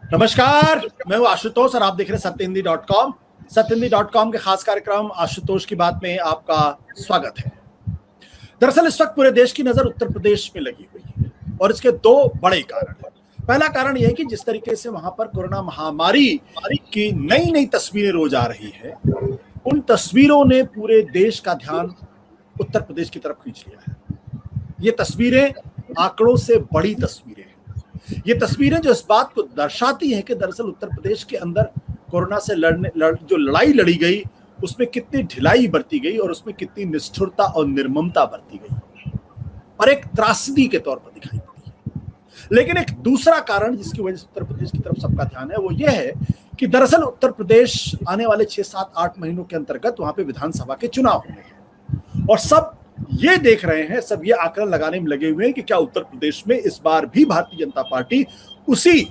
नमस्कार, मैं हूं आशुतोष और आप देख रहे हैं सत्यहिंदी.com। सत्यहिंदी.com के खास कार्यक्रम आशुतोष की बात में आपका स्वागत है। दरअसल इस वक्त पूरे देश की नजर उत्तर प्रदेश में लगी हुई है और इसके दो बड़े कारण हैं। पहला कारण यह है कि जिस तरीके से वहां पर कोरोना महामारी की नई नई तस्वीरें रोज आ रही है, उन तस्वीरों ने पूरे देश का ध्यान उत्तर प्रदेश की तरफ खींच लिया है। ये तस्वीरें आंकड़ों से बड़ी तस्वीरें हैं। ये तस्वीरें जो इस बात को दर्शाती हैं कि दरअसल उत्तर प्रदेश के अंदर कोरोना से जो लड़ाई लड़ी गई उसमें कितनी ढिलाई बरती गई और उसमें कितनी निष्ठुरता और निर्ममता बरती गई और एक त्रासदी के तौर पर दिखाई पड़ी है। लेकिन एक दूसरा कारण जिसकी वजह से उत्तर प्रदेश की तरफ सबका ध्यान है वो ये है कि दरअसल उत्तर प्रदेश आने वाले 6, 7, 8 महीनों के अंतर्गत वहां पे विधानसभा के चुनाव होने हैं और सब ये देख रहे हैं, सब ये आकलन लगाने में लगे हुए हैं कि क्या उत्तर प्रदेश में इस बार भी भारतीय जनता पार्टी उसी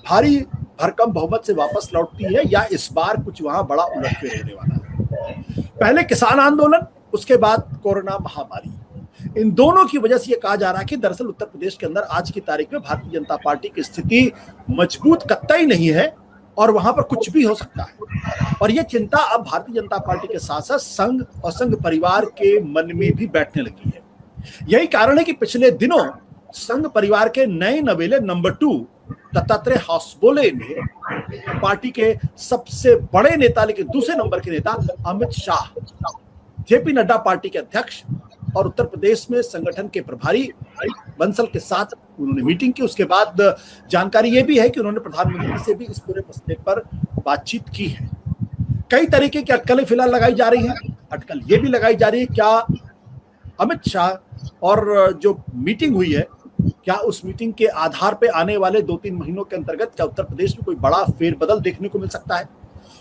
भारी भरकम बहुमत से वापस लौटती है या इस बार कुछ वहां बड़ा उलटफेर होने वाला है। पहले किसान आंदोलन, उसके बाद कोरोना महामारी, इन दोनों की वजह से यह कहा जा रहा है कि दरअसल उत्तर प्रदेश के अंदर आज की तारीख में भारतीय जनता पार्टी की स्थिति मजबूत कतई नहीं है और वहां पर कुछ भी हो सकता है। और यह चिंता अब भारतीय जनता पार्टी के साथ साथ संघ और संघ परिवार के मन में भी बैठने लगी है। यही कारण है कि पिछले दिनों संघ परिवार के नए नवेले नंबर 2 दत्तात्रेय होसबोले ने पार्टी के सबसे बड़े नेता लेकिन दूसरे नंबर के नेता अमित शाह, जेपी नड्डा पार्टी के अध्यक्ष और उत्तर प्रदेश में संगठन के प्रभारी बंसल के साथ उन्होंने मीटिंग की। उसके बाद जानकारी यह भी है कि उन्होंने प्रधानमंत्री से भी इस पूरे मसले पर बातचीत की है। कई तरीके की अटकलें फिलहाल लगाई जा रही हैं। अटकल ये भी लगाई जा रही है क्या अमित शाह और जो मीटिंग हुई है, क्या उस मीटिंग के आधार पे आने वाले 2-3 महीनों के अंतर्गत क्या उत्तर प्रदेश में कोई बड़ा फेरबदल देखने को मिल सकता है।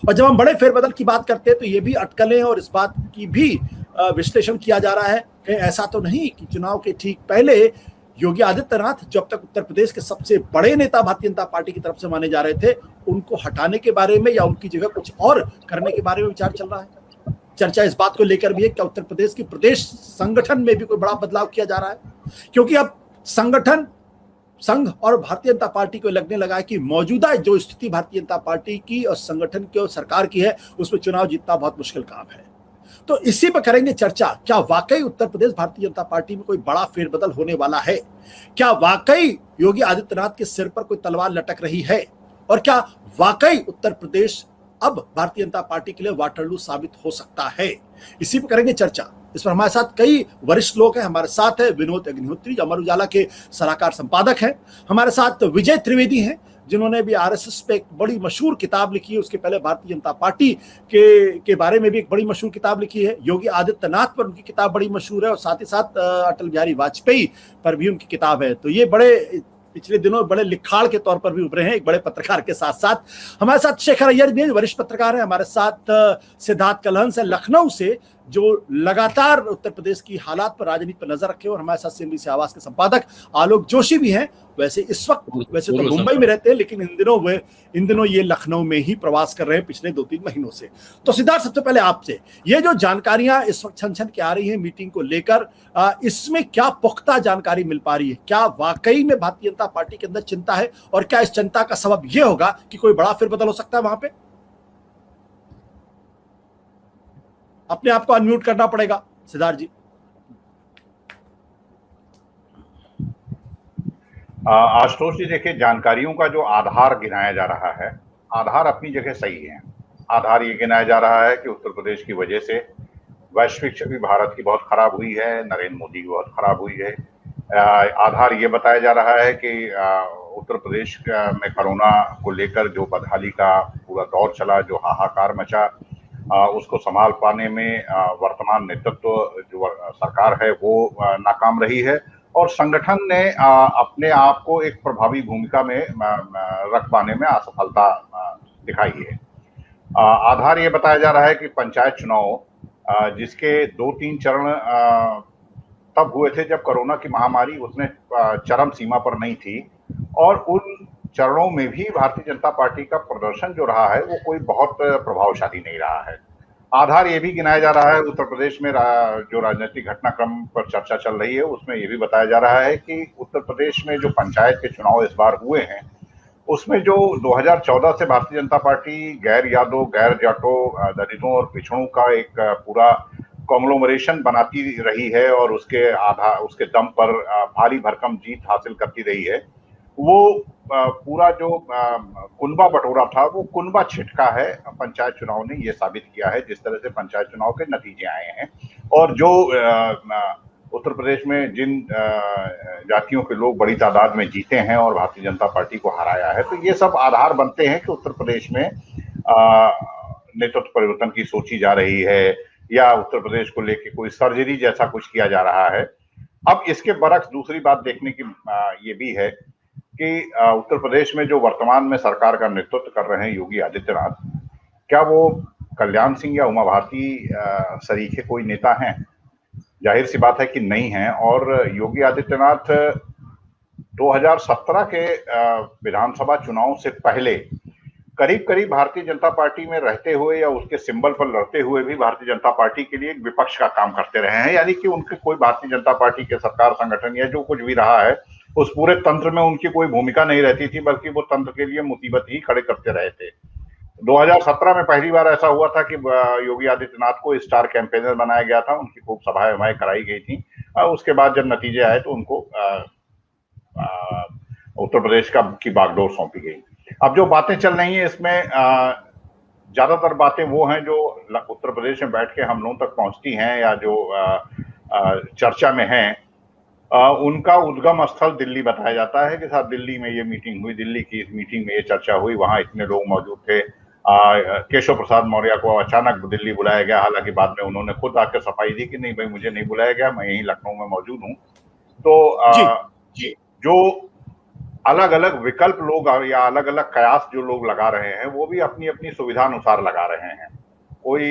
और जब हम बड़े फेरबदल की बात करते हैं तो ये भी अटकलें और इस बात की भी विश्लेषण किया जा रहा है कि ऐसा तो नहीं कि चुनाव के ठीक पहले योगी आदित्यनाथ, जब तक उत्तर प्रदेश के सबसे बड़े नेता भारतीय जनता पार्टी की तरफ से माने जा रहे थे, उनको हटाने के बारे में या उनकी जगह कुछ और करने के बारे में विचार चल रहा है। चर्चा इस बात को लेकर भी है कि उत्तर प्रदेश की प्रदेश संगठन में भी कोई बड़ा बदलाव किया जा रहा है, क्योंकि अब संगठन, संघ और भारतीय जनता पार्टी को लगने लगा है कि मौजूदा जो स्थिति भारतीय जनता पार्टी की और संगठन की और सरकार की है, उसमें चुनाव जीतना बहुत मुश्किल काम है। तो इसी पर करेंगे चर्चा। क्या वाकई उत्तर प्रदेश भारतीय जनता पार्टी में कोई बड़ा फेरबदल होने वाला है? क्या वाकई योगी आदित्यनाथ के सिर पर कोई तलवार लटक रही है? और क्या वाकई उत्तर प्रदेश अब भारतीय जनता पार्टी के लिए वाटरलू साबित हो सकता है? इसी पर करेंगे चर्चा। इस पर हमारे साथ कई वरिष्ठ लोग हैं। हमारे साथ है विनोद अग्निहोत्री, जो अमर उजाला के सलाहकार संपादक हैं। हमारे साथ विजय त्रिवेदी हैं, जिन्होंने भी आरएसएस पे एक बड़ी मशहूर किताब लिखी है। उसके पहले भारतीय जनता पार्टी के बारे में भी एक बड़ी मशहूर किताब लिखी है। योगी आदित्यनाथ पर उनकी किताब बड़ी मशहूर है और साथ ही साथ अटल बिहारी वाजपेयी पर भी उनकी किताब है। तो ये बड़े पिछले दिनों बड़े लिखाड़ के तौर पर भी उभरे हैं, एक बड़े पत्रकार के साथ साथ। हमारे साथ शेखर अय्यर भी वरिष्ठ पत्रकार हैं। हमारे साथ सिद्धार्थ कलहंस है लखनऊ से, जो लगातार उत्तर प्रदेश की हालात पर, राजनीति पर नजर रखे। और हमारे साथ सिंधी से आवाज के संपादक आलोक जोशी भी हैं। वैसे इस वक्त वैसे तो मुंबई में रहते हैं, लेकिन इन दिनों ये लखनऊ में ही प्रवास कर रहे हैं पिछले 2-3 महीनों से। तो सिद्धार्थ, सबसे पहले आपसे, ये जो जानकारियां इस वक्त छन छन के आ रही हैं मीटिंग को लेकर, इसमें क्या पुख्ता जानकारी मिल पा रही है? क्या वाकई में भारतीय जनता पार्टी के अंदर चिंता है और क्या इस चिंता का सबब यह होगा कि कोई बड़ा फेरबदल हो सकता है वहां पे? अपने आप को अनम्यूट करना पड़ेगा सिद्धार्थ जी। आशुतोष जी, देखिए, जानकारियों का जो आधार गिनाया जा रहा है, आधार अपनी जगह सही है। आधार ये गिनाया जा रहा है कि उत्तर प्रदेश की वजह से वैश्विक छवि भारत की बहुत खराब हुई है, नरेंद्र मोदी की बहुत खराब हुई है। आधार ये बताया जा रहा है कि उत्तर प्रदेश में कोरोना को लेकर जो बदहाली का पूरा दौर चला, जो हाहाकार मचा, उसको संभाल पाने में वर्तमान नेतृत्व जो सरकार है वो नाकाम रही है और संगठन ने अपने आप को एक प्रभावी भूमिका में रख पाने में असफलता दिखाई है। आधार ये बताया जा रहा है कि पंचायत चुनाव जिसके 2-3 चरण तब हुए थे जब कोरोना की महामारी उसने चरम सीमा पर नहीं थी, और उन चरणों में भी भारतीय जनता पार्टी का प्रदर्शन जो रहा है वो कोई बहुत प्रभावशाली नहीं रहा है। आधार ये भी गिनाया जा रहा है, उत्तर प्रदेश में जो राजनीतिक घटनाक्रम पर चर्चा चल रही है उसमें ये भी बताया जा रहा है कि उत्तर प्रदेश में जो पंचायत के चुनाव इस बार हुए हैं उसमें जो 2014 से भारतीय जनता पार्टी गैर यादव, गैर जाटों, दलितों और पिछड़ों का एक पूरा कॉन्ग्लोमरेशन बनाती रही है और उसके दम पर भारी भरकम जीत हासिल करती रही है, वो पूरा जो कुनबा बटोरा था वो कुनबा छिटका है। पंचायत चुनाव ने ये साबित किया है, जिस तरह से पंचायत चुनाव के नतीजे आए हैं और जो उत्तर प्रदेश में जिन जातियों के लोग बड़ी तादाद में जीते हैं और भारतीय जनता पार्टी को हराया है, तो ये सब आधार बनते हैं कि उत्तर प्रदेश में नेतृत्व परिवर्तन की सोची जा रही है या उत्तर प्रदेश को लेकर कोई सर्जरी जैसा कुछ किया जा रहा है। अब इसके बरक्स दूसरी बात देखने की ये भी है कि उत्तर प्रदेश में जो वर्तमान में सरकार का नेतृत्व कर रहे हैं योगी आदित्यनाथ, क्या वो कल्याण सिंह या उमा भारती सरीखे कोई नेता हैं? जाहिर सी बात है कि नहीं है। और योगी आदित्यनाथ 2017 के विधानसभा चुनाव से पहले करीब करीब भारतीय जनता पार्टी में रहते हुए या उसके सिंबल पर लड़ते हुए भी भारतीय जनता पार्टी के लिए एक विपक्ष का काम करते रहे हैं, यानी कि उनके कोई भारतीय जनता पार्टी के सरकार संगठन या जो कुछ भी रहा है उस पूरे तंत्र में उनकी कोई भूमिका नहीं रहती थी, बल्कि वो तंत्र के लिए मुसीबत ही खड़े करते रहे थे। 2017 में पहली बार ऐसा हुआ था कि योगी आदित्यनाथ को स्टार कैंपेनर बनाया गया था, उनकी खूब सभाएं कराई गई थी। उसके बाद जब नतीजे आए तो उनको उत्तर प्रदेश की बागडोर सौंपी गई। अब जो बातें चल रही हैं इसमें ज्यादातर बातें वो हैं जो उत्तर प्रदेश में बैठ के हम लोगों तक पहुंचती हैं या जो चर्चा में हैं, उनका उद्गम स्थल दिल्ली बताया जाता है कि साहब दिल्ली में ये मीटिंग हुई, दिल्ली की इस मीटिंग में ये चर्चा हुई, वहां इतने लोग मौजूद थे। केशव प्रसाद मौर्य को अचानक दिल्ली बुलाया गया, हालांकि बाद में उन्होंने खुद आकर सफाई दी कि नहीं भाई मुझे नहीं बुलाया गया, मैं यहीं लखनऊ में मौजूद हूँ। तो जो अलग अलग विकल्प लोग या अलग अलग कयास जो लोग लगा रहे हैं वो भी अपनी अपनी सुविधा अनुसार लगा रहे हैं। कोई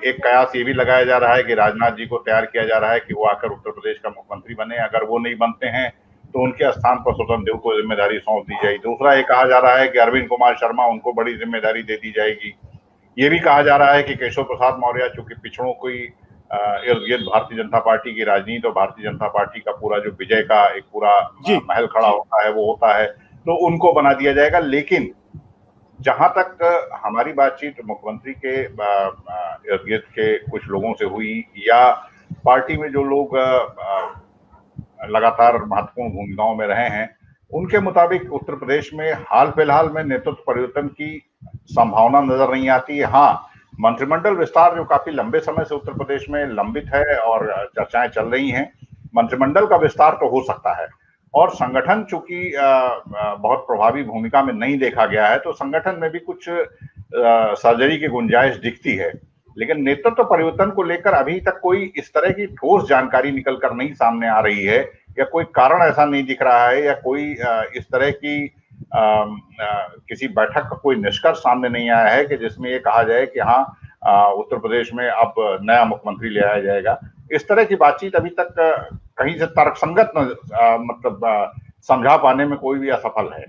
एक कयास ये भी लगाया जा रहा है कि राजनाथ जी को तैयार किया जा रहा है कि वो आकर उत्तर प्रदेश का मुख्यमंत्री बने, अगर वो नहीं बनते हैं तो उनके स्थान पर स्वतंत्र देव को जिम्मेदारी सौंप दी जाएगी। दूसरा ये कहा जा रहा है कि अरविंद कुमार शर्मा उनको बड़ी जिम्मेदारी दे दी जाएगी। ये भी कहा जा रहा है कि केशव प्रसाद मौर्य चूंकि पिछड़ों को इर्द गिर्द भारतीय जनता पार्टी की राजनीति और भारतीय जनता पार्टी का पूरा जो विजय का एक पूरा महल खड़ा होता है वो होता है, तो उनको बना दिया जाएगा। लेकिन जहां तक हमारी बातचीत मुख्यमंत्री के इर्द गिर्द के कुछ लोगों से हुई या पार्टी में जो लोग लगातार महत्वपूर्ण भूमिकाओं में रहे हैं, उनके मुताबिक उत्तर प्रदेश में हाल फिलहाल में नेतृत्व परिवर्तन की संभावना नजर नहीं आती है। हाँ, मंत्रिमंडल विस्तार जो काफी लंबे समय से उत्तर प्रदेश में लंबित है और चर्चाएं चल रही हैं, मंत्रिमंडल का विस्तार तो हो सकता है। और संगठन चूंकि बहुत प्रभावी भूमिका में नहीं देखा गया है, तो संगठन में भी कुछ सर्जरी की गुंजाइश दिखती है। लेकिन नेतृत्व परिवर्तन को लेकर अभी तक कोई इस तरह की ठोस जानकारी निकलकर नहीं सामने आ रही है, या कोई कारण ऐसा नहीं दिख रहा है, या कोई इस तरह की किसी बैठक का कोई निष्कर्ष सामने नहीं आया है कि जिसमें ये कहा जाए कि हाँ उत्तर प्रदेश में अब नया मुख्यमंत्री ले आया जाएगा। इस तरह की बातचीत अभी तक कहीं से तर्कसंगत मतलब समझा पाने में कोई भी असफल है।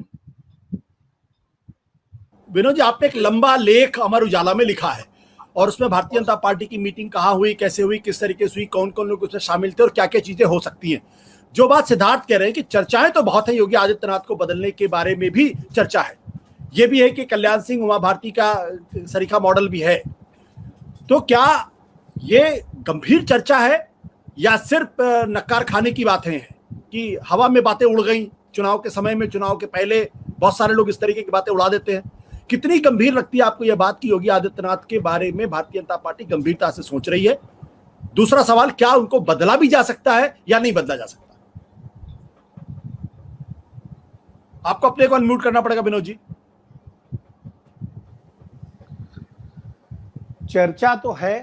विनोद जी, आपने एक लंबा लेख अमर उजाला में लिखा है और उसमें भारतीय जनता पार्टी की मीटिंग कहाँ हुई, कैसे हुई, किस तरीके से हुई, कौन कौन लोग उसमें शामिल थे और क्या क्या चीजें हो सकती हैं। जो बात सिद्धार्थ कह रहे हैं कि चर्चाएं तो बहुत है, योगी आदित्यनाथ को बदलने के बारे में भी चर्चा है, ये भी है कि कल्याण सिंह उमा भारती का सरीखा मॉडल भी है। तो क्या ये गंभीर चर्चा है या सिर्फ नक्कार खाने की बातें हैं कि हवा में बातें उड़ गई? चुनाव के समय में, चुनाव के पहले बहुत सारे लोग इस तरीके की बातें उड़ा देते हैं। कितनी गंभीर लगती है आपको यह बात कि योगी आदित्यनाथ के बारे में भारतीय जनता पार्टी गंभीरता से सोच रही है? दूसरा सवाल, क्या उनको बदला भी जा सकता है या नहीं बदला जा सकता? आपको अपने को अनम्यूट करना पड़ेगा विनोद जी। चर्चा तो है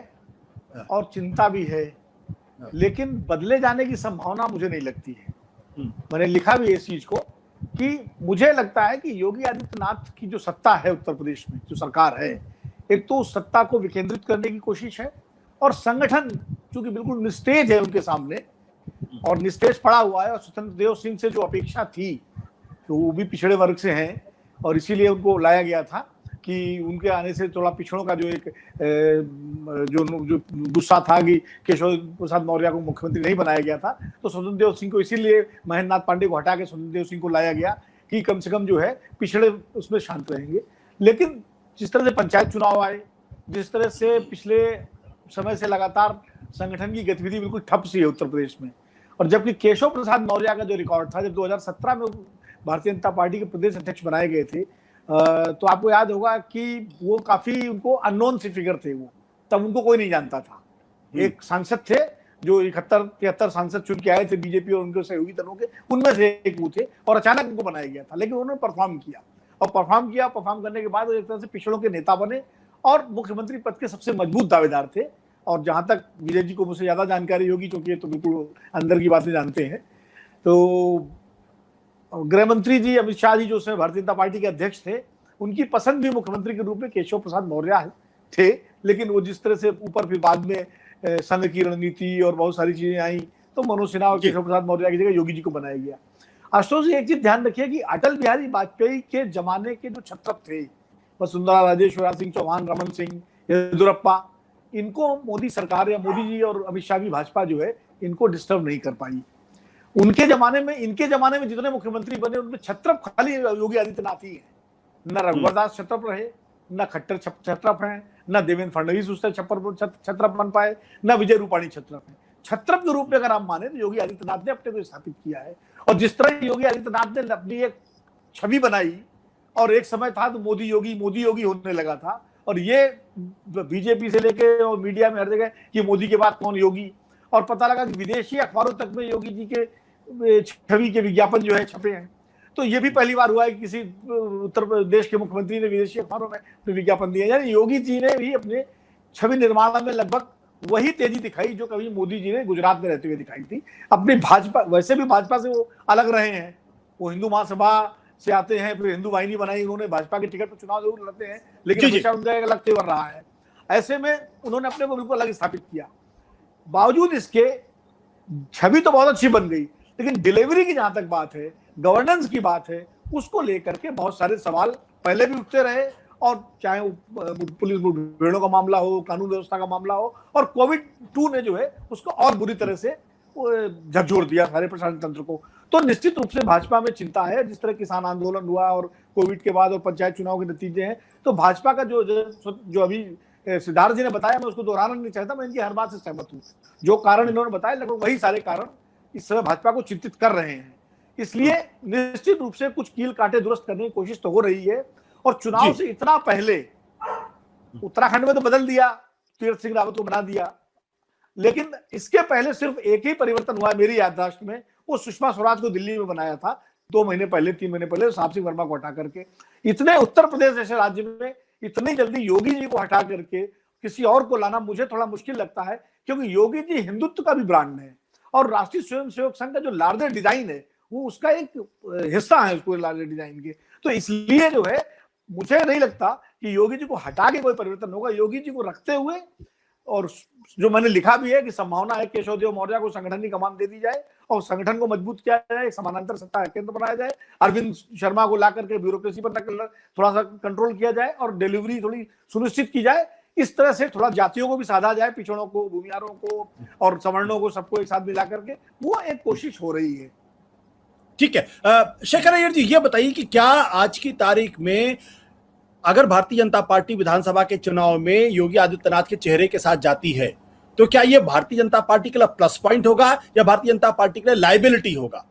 और चिंता भी है, लेकिन बदले जाने की संभावना मुझे नहीं लगती है। मैंने लिखा भी इस चीज को कि मुझे लगता है कि योगी आदित्यनाथ की जो सत्ता है उत्तर प्रदेश में, जो सरकार है, एक तो उस सत्ता को विकेंद्रित करने की कोशिश है और संगठन चूंकि बिल्कुल निस्तेज है उनके सामने और निस्तेज पड़ा हुआ है, और स्वतंत्र देव सिंह से जो अपेक्षा थी, तो वो भी पिछड़े वर्ग से हैं और इसीलिए उनको लाया गया था कि उनके आने से थोड़ा पिछड़ों का जो एक जो गुस्सा था कि केशव प्रसाद मौर्य को मुख्यमंत्री नहीं बनाया गया था, तो स्वतंत्र देव सिंह को इसीलिए महेंद्र नाथ पांडे को हटा के स्वतंत्र देव सिंह को लाया गया कि कम से कम जो है पिछड़े उसमें शांत रहेंगे। लेकिन जिस तरह से पंचायत चुनाव आए, जिस तरह से पिछले समय से लगातार संगठन की गतिविधि बिल्कुल ठप सी है उत्तर प्रदेश में, और जबकि केशव प्रसाद मौर्य का जो रिकॉर्ड था, जब 2017 में भारतीय जनता पार्टी के प्रदेश अध्यक्ष बनाए गए थे, तो आपको याद होगा कि वो काफी उनको अननोन सी फिगर थे, वो तब उनको कोई नहीं जानता था। एक सांसद थे जो 71-73 सांसद चुन के आए थे बीजेपी और उनके सहयोगी दलों के, उनमें से एक वो थे, और अचानक उनको बनाया गया था। लेकिन उन्होंने परफॉर्म किया, और परफॉर्म करने के बाद एक तरह से पिछड़ों के नेता बने और मुख्यमंत्री पद के सबसे मजबूत दावेदार थे। और जहां तक विजय जी को मुझसे ज्यादा जानकारी होगी, क्योंकि ये तो बिल्कुल अंदर की बातें जानते हैं, तो गृह मंत्री जी अमित शाह जी जो उसमें भारतीय जनता पार्टी के अध्यक्ष थे, उनकी पसंद भी मुख्यमंत्री के रूप में केशव प्रसाद मौर्य थे। लेकिन वो जिस तरह से ऊपर फिर बाद में संघ की रणनीति और बहुत सारी चीजें आई, तो मनोज सिन्हा और केशव प्रसाद मौर्य की जगह योगी जी को बनाया गया। आशुतोष जी, एक चीज ध्यान रखिए कि अटल बिहारी वाजपेयी के जमाने के जो छत्रप थे, वसुंधरा राजे, शिवराज सिंह चौहान, रमन सिंह, येदियुरप्पा, इनको मोदी सरकार या मोदी जी और अमित शाह की भाजपा जो है इनको डिस्टर्ब नहीं कर पाई। उनके जमाने में, इनके जमाने में जितने मुख्यमंत्री बने उनमें छत्रप खाली योगी आदित्यनाथ ही है। न रघुवर दास छत्रप रहे, न खट्टर छत्रप हैं, न देवेंद्र फडणवीस उससे छत्रप बन पाए, न विजय रूपाणी छत्रप है। छत्रप के रूप में अगर आप माने तो योगी आदित्यनाथ ने अपने को स्थापित किया है। और जिस तरह योगी आदित्यनाथ ने अपनी एक छवि बनाई, और एक समय था तो मोदी योगी होने लगा था, और ये बीजेपी से लेके और मीडिया में हर जगह कि मोदी के बाद कौन योगी, और पता लगा कि विदेशी अखबारों तक में योगी जी के छवि के विज्ञापन जो है छपे हैं। तो ये भी पहली बार हुआ है कि किसी उत्तर प्रदेश के मुख्यमंत्री ने विदेशी अखबारों में विज्ञापन दिया। यानी योगी जी ने भी अपने छवि निर्माण में लगभग वही तेजी दिखाई जो कभी मोदी जी ने गुजरात में रहते हुए दिखाई थी। अपनी भाजपा, वैसे भी भाजपा से वो अलग रहे हैं, वो हिंदू महासभा से आते हैं, फिर हिंदू वाहिनी बनाई उन्होंने, भाजपा के टिकट पर चुनाव जरूर लड़ते हैं, लेकिन हमेशा उनका एक अलग तेवर रहा है। ऐसे में उन्होंने अपने को बिल्कुल अलग स्थापित किया। बावजूद इसके छवि तो बहुत अच्छी बन गई, लेकिन डिलीवरी की जहां तक बात है, गवर्नेंस की बात है, उसको लेकर के बहुत सारे सवाल पहले भी उठते रहे, और चाहे पुलिस मुठभेड़ों का मामला हो, कानून व्यवस्था का मामला हो, और कोविड-2 ने जो है उसको और बुरी तरह से झकझोर दिया सारे प्रशासन तंत्र को। तो निश्चित रूप से भाजपा में चिंता है, जिस तरह किसान आंदोलन हुआ और कोविड के बाद और पंचायत चुनाव के नतीजे हैं, तो भाजपा का जो अभी सिद्धार्थ जी ने बताया, मैं उसको दोहराना नहीं चाहता, मैं इनकी हर बात से सहमत हूँ। जो कारण इन्होंने बताया लगभग वही सारे कारण इस समय भाजपा को चिंतित कर रहे हैं। इसलिए निश्चित रूप से कुछ कील कांटे दुरुस्त करने की कोशिश तो हो रही है। और चुनाव से इतना पहले उत्तराखंड में तो बदल दिया, तीरथ सिंह रावत को बना दिया, लेकिन इसके पहले सिर्फ एक ही परिवर्तन हुआ मेरी याददाश्त में, वो सुषमा स्वराज को दिल्ली में बनाया था 2 महीने पहले, 3 महीने पहले, साहब सिंह वर्मा को हटा करके। इतने उत्तर प्रदेश जैसे राज्य में इतनी जल्दी योगी जी को हटा करके किसी और को लाना मुझे थोड़ा मुश्किल लगता है, क्योंकि योगी जी हिंदुत्व का भी ब्रांड है, और राष्ट्रीय स्वयंसेवक संघ का जो लार्जर डिजाइन है वो उसका एक हिस्सा है, उसको लार्जर डिजाइन के। तो इसलिए जो है मुझे नहीं लगता कि योगी जी को हटा के कोई परिवर्तन होगा। योगी जी को रखते हुए, और जो मैंने लिखा भी है कि संभावना है केशव देव मौर्य को संगठन की कमान दे दी जाए और संगठन को मजबूत किया जाए, समानांतर सत्ता केंद्र बनाया जाए, अरविंद शर्मा को ला करके ब्यूरोक्रेसी पर थोड़ा सा कंट्रोल किया जाए और डिलीवरी थोड़ी सुनिश्चित की जाए। इस तरह से थोड़ा जातियों को भी साधा जाए, पिछड़ों को, भूमिहारों को और सवर्णों को, सबको एक साथ मिला करके, वो एक कोशिश हो रही है। ठीक है, शेखर अय्यर जी, ये बताइए कि क्या आज की तारीख में अगर भारतीय जनता पार्टी विधानसभा के चुनाव में योगी आदित्यनाथ के चेहरे के साथ जाती है, तो क्या ये भारतीय जनता पार्टी के लिए प्लस पॉइंट होगा या भारतीय जनता पार्टी के लिए लायबिलिटी होगा?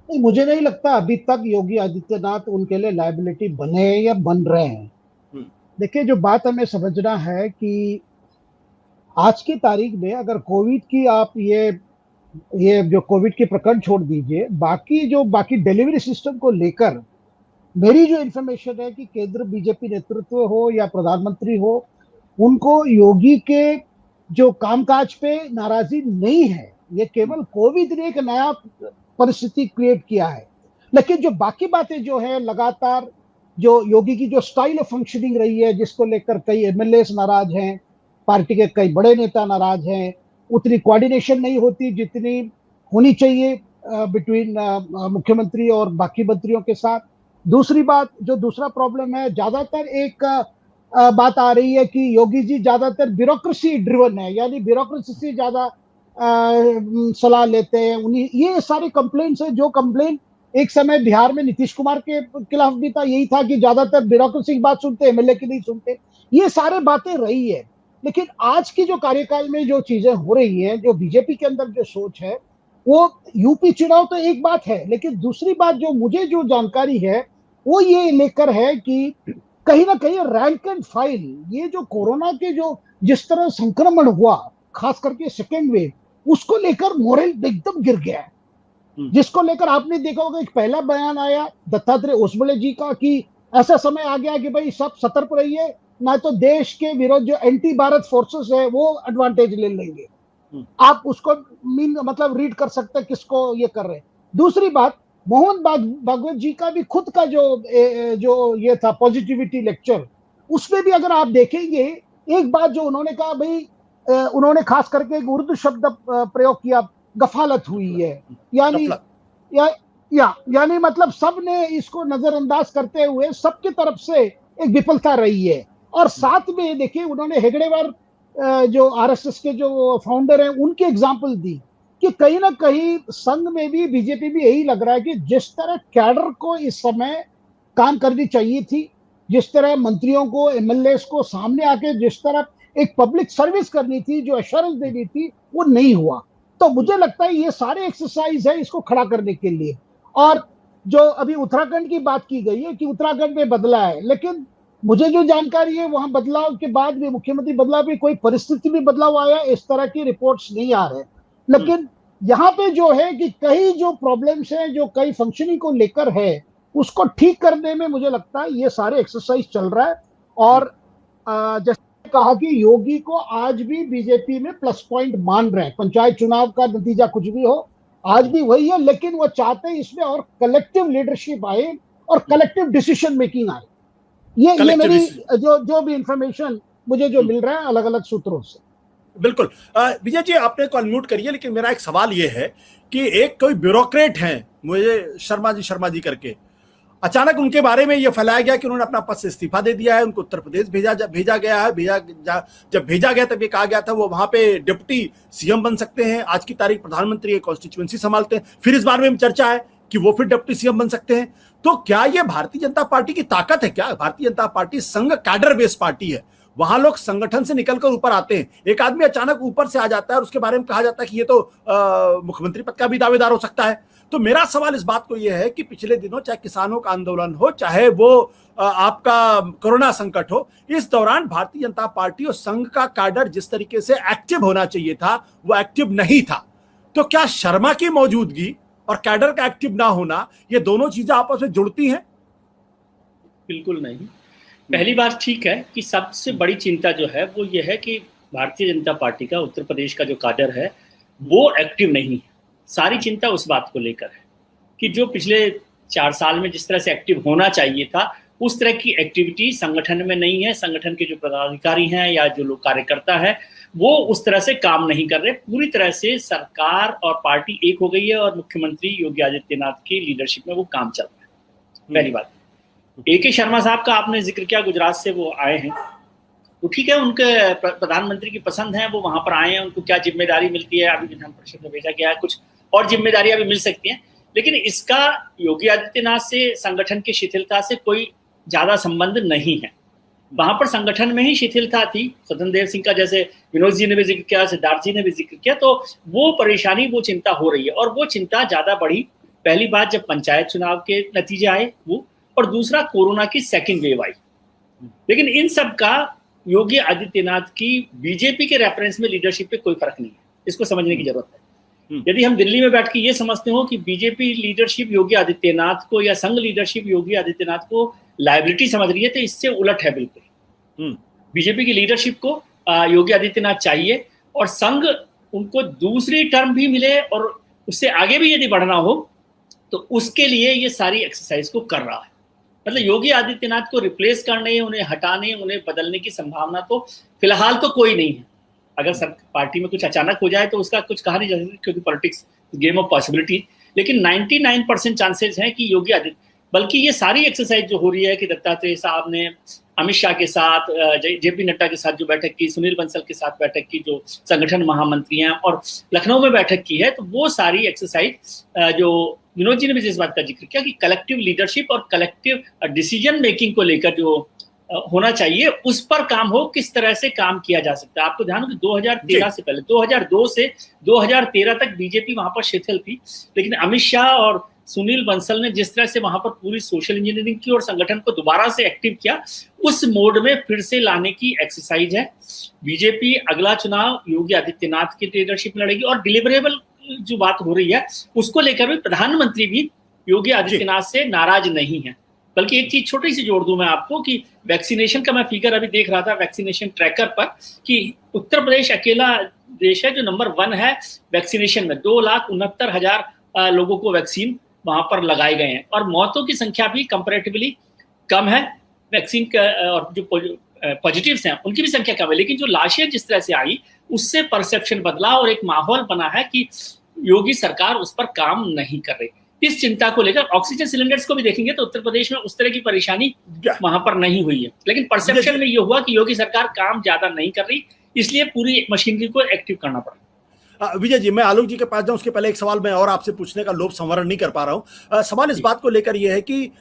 नहीं, मुझे नहीं लगता अभी तक योगी आदित्यनाथ उनके लिए लायबिलिटी बने या बन रहे हैं। देखिए, जो बात हमें समझना है कि आज की तारीख में अगर कोविड की आप ये जो कोविड के प्रकरण छोड़ दीजिए, बाकी डिलीवरी सिस्टम को लेकर मेरी जो इन्फॉर्मेशन है कि केंद्र बीजेपी नेतृत्व हो या प्रधानमंत्री हो, उनको योगी के जो कामकाज पे नाराजगी नहीं है। ये केवल कोविड ने एक नया परिस्थिति क्रिएट किया है, लेकिन जो बाकी बातें जो है, लगातार जो योगी की जो स्टाइल ऑफ फंक्शनिंग रही है, जिसको लेकर कई एमएलए नाराज हैं, पार्टी के कई बड़े नेता नाराज हैं, उतनी कोऑर्डिनेशन नहीं होती जितनी होनी चाहिए बिटवीन मुख्यमंत्री और बाकी मंत्रियों के साथ। दूसरी बात, जो दूसरा प्रॉब्लम है, ज्यादातर एक बात आ रही है कि योगी जी ज्यादातर ब्यूरोक्रेसी ड्रिवन है, यानी ब्यूरोक्रेसी से ज्यादा सलाह लेते हैं। उन्हीं ये सारे कंप्लेंट्स है जो कंप्लेंट एक समय बिहार में नीतीश कुमार के खिलाफ भी था, यही था कि ज्यादातर ब्यूरोक्रेसी की बात सुनते, एमएलए की नहीं सुनते। ये सारे बातें रही है, लेकिन आज की जो कार्यकाल में जो चीजें हो रही हैं, जो बीजेपी के अंदर जो सोच है, वो यूपी चुनाव तो एक बात है, लेकिन दूसरी बात जो मुझे जो जानकारी है वो ये लेकर है कि कहीं ना कहीं रैंक एंड फाइल, ये जो कोरोना के जो जिस तरह संक्रमण हुआ, खास करके सेकेंड वेव, उसको लेकर मोरल एकदम गिर गया है। जिसको लेकर आपने देखा होगा, एक पहला बयान आया दत्तात्रेय ओसबले जी का कि ऐसा समय आ गया कि भाई सब सतर्क रहिए, ना तो देश के विरोध जो एंटी भारत फोर्सेस है वो एडवांटेज ले लेंगे। आप उसको मतलब रीड कर सकते हैं किसको ये कर रहे हैं। दूसरी बात, मोहन भागवत जी का भी खुद का जो ये था पॉजिटिविटी लेक्चर, उसमें भी अगर आप देखेंगे एक बात जो उन्होंने कहा, भाई उन्होंने खास करके एक उर्दू शब्द प्रयोग किया, गफालत हुई है, यानी यानी मतलब सब ने इसको नजरअंदाज करते हुए सबकी तरफ से एक विफलता रही है। और साथ में देखिए उन्होंने हेगड़ेवार जो आरएसएस के जो फाउंडर हैं उनकी एग्जांपल दी कि कहीं ना कहीं संघ में भी, बीजेपी भी यही लग रहा है कि जिस तरह कैडर को इस समय काम करनी चाहिए थी, जिस तरह मंत्रियों को, एमएलए को सामने आके जिस तरह एक पब्लिक सर्विस करनी थी, जो एश्योरेंस देनी थी, वो नहीं हुआ। तो मुझे लगता है ये सारे एक्सरसाइज है इसको खड़ा करने के लिए। और जो अभी उत्तराखंड की बात की गई है कि उत्तराखंड में बदला है, लेकिन मुझे जो जानकारी है वहां बदलाव के बाद भी, मुख्यमंत्री बदलाव भी, कोई परिस्थिति में बदलाव आया इस तरह की रिपोर्ट्स नहीं आ रहे। लेकिन यहाँ पे जो है कि कई जो प्रॉब्लम्स हैं, जो कई फंक्शनिंग को लेकर है, उसको ठीक करने में मुझे लगता है ये सारे एक्सरसाइज चल रहा है। और जैसे कहा कि योगी को आज भी बीजेपी में प्लस पॉइंट मान रहे हैं, पंचायत चुनाव का नतीजा कुछ भी हो, आज भी वही है, लेकिन वो चाहते हैं इसमें और कलेक्टिव लीडरशिप आए और कलेक्टिव डिसीजन मेकिंग आए। ये मेरी जो भी इंफॉर्मेशन मुझे जो मिल रहा है अलग अलग सूत्रों से। बिल्कुल। विजय जी, आपने को अनम्यूट करिए, लेकिन मेरा एक सवाल ये है कि एक कोई ब्यूरोक्रेट हैं, मुझे शर्मा जी करके, अचानक उनके बारे में यह फैलाया गया कि उन्होंने अपना पद से इस्तीफा दे दिया है, उनको उत्तर प्रदेश भेजा गया है। जब भेजा गया तब ये कहा गया था वो वहां पे डिप्टी सीएम बन सकते हैं, आज की तारीख प्रधानमंत्री एक कॉन्स्टिट्यूएंसी संभालते हैं, फिर इस बारे में चर्चा है कि वो फिर डिप्टी सीएम बन सकते हैं। तो क्या ये भारतीय जनता पार्टी की ताकत है? क्या भारतीय जनता पार्टी संघ कैडर बेस्ड पार्टी है? वहां लोग संगठन से निकलकर ऊपर आते हैं, एक आदमी अचानक ऊपर से आ जाता है और उसके बारे में कहा जाता है कि ये तो मुख्यमंत्री पद का भी दावेदार हो सकता है। तो मेरा सवाल इस बात को यह है कि पिछले दिनों चाहे किसानों का आंदोलन हो, चाहे वो आपका कोरोना संकट हो, इस दौरान भारतीय जनता पार्टी और संघ का कैडर जिस तरीके से एक्टिव होना चाहिए था वो एक्टिव नहीं था। तो क्या शर्मा की मौजूदगी और कैडर का एक्टिव ना होना, ये दोनों चीजें आपस में जुड़ती हैं? बिल्कुल नहीं। पहली बात ठीक है कि सबसे बड़ी चिंता जो है वो ये है कि भारतीय जनता पार्टी का उत्तर प्रदेश का जो कैडर है वो एक्टिव नहीं है। सारी चिंता उस बात को लेकर है कि जो पिछले 4 साल में जिस तरह से एक्टिव होना चाहिए था उस तरह की एक्टिविटी संगठन में नहीं है। संगठन के जो पदाधिकारी हैं या जो लोग कार्यकर्ता है वो उस तरह से काम नहीं कर रहे। पूरी तरह से सरकार और पार्टी एक हो गई है और मुख्यमंत्री योगी आदित्यनाथ की लीडरशिप में वो काम चल रहा है। पहली बात। AK शर्मा साहब का आपने जिक्र किया, गुजरात से वो आए हैं, तो ठीक है, उनके प्रधानमंत्री की पसंद है, वो वहां पर आए हैं, उनको क्या जिम्मेदारी मिलती है, अभी विधान परिषद में भेजा गया है, कुछ और जिम्मेदारियां भी मिल सकती हैं, लेकिन इसका योगी आदित्यनाथ से, संगठन की शिथिलता से कोई ज्यादा संबंध नहीं है। वहां पर संगठन में ही शिथिलता थी, स्वतंत्र देव सिंह का जैसे विनोद जी ने भी जिक्र किया, सिद्धार्थ जी ने भी जिक्र किया, तो वो परेशानी, वो चिंता हो रही है और वो चिंता ज्यादा बढ़ी। पहली बात जब पंचायत चुनाव के नतीजे आए वो, और दूसरा कोरोना की सेकेंड वेव आई। लेकिन इन सब का योगी आदित्यनाथ की बीजेपी के रेफरेंस में लीडरशिप पे कोई फर्क नहीं है, इसको समझने की जरूरत है। यदि हम दिल्ली में बैठ के ये समझते हो कि बीजेपी लीडरशिप योगी आदित्यनाथ को या संघ लीडरशिप योगी आदित्यनाथ को लायबिलिटी समझ रही है, तो इससे उलट है बिल्कुल। बीजेपी की लीडरशिप को योगी आदित्यनाथ चाहिए और संघ उनको दूसरी टर्म भी मिले और उससे आगे भी यदि बढ़ना हो तो उसके लिए ये सारी एक्सरसाइज को कर रहा है। मतलब योगी आदित्यनाथ को रिप्लेस करने, उन्हें हटाने, उन्हें बदलने की संभावना तो फिलहाल तो कोई नहीं है। अगर सब पार्टी में कुछ अचानक हो जाए तो उसका कुछ कहा नहीं जा सकता, क्योंकि पॉलिटिक्स गेम ऑफ पॉसिबिलिटी। लेकिन 99% चांसेस हैं कि योगी आदित्य, बल्कि ये सारी एक्सरसाइज जो हो रही है कि दत्तात्रेय साहब ने अमित शाह के साथ, जेपी नड्डा के साथ जो बैठक की, सुनील बंसल के साथ बैठक की, जो संगठन महामंत्री हैं, और लखनऊ में बैठक की है, तो वो सारी एक्सरसाइज जो विनोद जी ने भी जिस बात का जिक्र किया कि कलेक्टिव लीडरशिप और कलेक्टिव डिसीजन मेकिंग को लेकर जो होना चाहिए, उस पर काम हो, किस तरह से काम किया जा सकता है। आपको ध्यान हो कि 2013 से पहले 2002 से 2013 तक बीजेपी वहां पर शिथिल थी, लेकिन अमित शाह और सुनील बंसल ने जिस तरह से वहां पर पूरी सोशल इंजीनियरिंग की और संगठन को दोबारा से एक्टिव किया, उस मोड में फिर से लाने की एक्सरसाइज है। बीजेपी अगला चुनाव योगी आदित्यनाथ की लीडरशिप में लड़ेगी, और डिलीवरेबल जो बात हो रही है उसको लेकर भी प्रधानमंत्री भी योगी आदित्यनाथ से नाराज नहीं है। बल्कि एक चीज छोटी सी जोड़ दूं मैं आपको कि वैक्सीनेशन का मैं फिगर अभी देख रहा था वैक्सीनेशन ट्रैकर पर, कि उत्तर प्रदेश अकेला देश है जो नंबर 1 है वैक्सीनेशन में। 2,69,000 लोगों को वैक्सीन वहां पर लगाए गए हैं, और मौतों की संख्या भी कंपैरेटिवली कम है। वैक्सीन का और जो पॉजिटिव्स हैं उनकी भी संख्या कम है, लेकिन जो लाशें जिस तरह से आई उससे परसेप्शन बदला और एक माहौल बना है कि योगी सरकार उस पर काम नहीं कर रही। इस चिंता को लेकर ऑक्सीजन सिलेंडर्स को भी देखेंगे तो उत्तर प्रदेश में उस तरह की परेशानी वहां पर नहीं हुई है, लेकिन परसेप्शन में ये हुआ कि योगी सरकार काम ज्यादा नहीं कर रही, इसलिए पूरी मशीनरी को एक्टिव करना पड़ा। विजय जी, मैं आलोक जी के पास जाऊं उसके पहले एक सवाल मैं और आपसे पूछने का लोभ संवरण नहीं कर पा रहा हूं। सवाल इस बात को लेकर यह है कि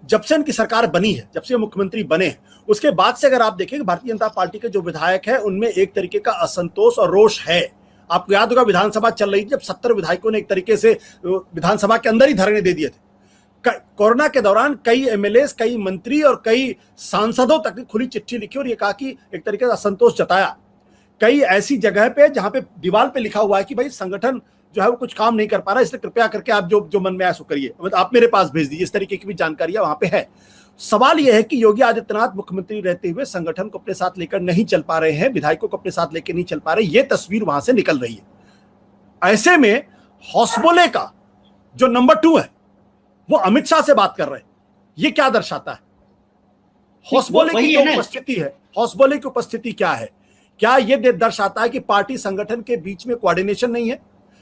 जब से इनकी सरकार बनी है, जब से मुख्यमंत्री बने हैं, उसके बाद से अगर आप देखें भारतीय जनता पार्टी के जो विधायक है उनमें एक तरीके का असंतोष और रोष है। आपको याद होगा विधानसभा चल रही थी जब 70 विधायकों ने एक तरीके से विधानसभा के अंदर ही धरने दे दिए थे। कोरोना के दौरान कई एमएलए, कई मंत्री और कई सांसदों तक खुली चिट्ठी लिखी और ये कहा कि एक तरीके से असंतोष जताया। कई ऐसी जगह पे जहां पे दीवार पे लिखा हुआ है कि भाई संगठन जो है वो कुछ काम नहीं कर पा रहा, इसलिए कृपया करके आप जो मन में आया सो करिए, मतलब आप मेरे पास भेज दीजिए। इस तरीके की भी जानकारियां वहां पे है। सवाल यह है कि योगी आदित्यनाथ मुख्यमंत्री रहते हुए संगठन को अपने साथ लेकर नहीं चल पा रहे हैं, विधायकों को अपने साथ लेकर नहीं चल पा रहे, ये तस्वीर वहां से निकल रही है। ऐसे में हौसबोले का जो नंबर 2 है वो अमित शाह से बात कर रहे हैं, ये क्या दर्शाता है? हौसबोले की जो उपस्थिति है, हौसबोले की उपस्थिति क्या है? क्या ये दर्शाता है कि पार्टी संगठन के बीच में कोऑर्डिनेशन नहीं है,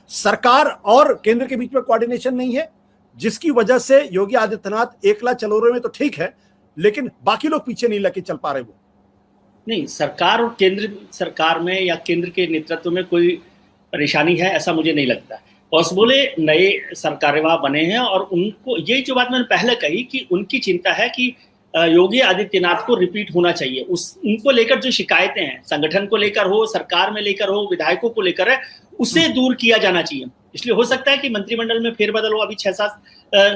सरकार और केंद्र के बीच में कोऑर्डिनेशन नहीं है, जिसकी वजह से योगी आदित्यनाथ एकला चलो रहे में तो ठीक है, लेकिन बाकी लोग पीछे नहीं लेके चल पा रहे? वो नहीं, सरकार और केंद्र सरकार में या केंद्र के नेतृत्व में कोई परेशानी है ऐसा मुझे नहीं लगता। हौसबोले नए सरकारें बने हैं और उनको यही जो बात मैंने पहले कही कि उनकी चिंता है कि योगी आदित्यनाथ को रिपीट होना चाहिए। उनको लेकर जो शिकायतें हैं, संगठन को लेकर हो, सरकार में लेकर हो, विधायकों को लेकर है, उसे दूर किया जाना चाहिए। इसलिए हो सकता है कि मंत्रिमंडल में फेरबदल हो। अभी 6-7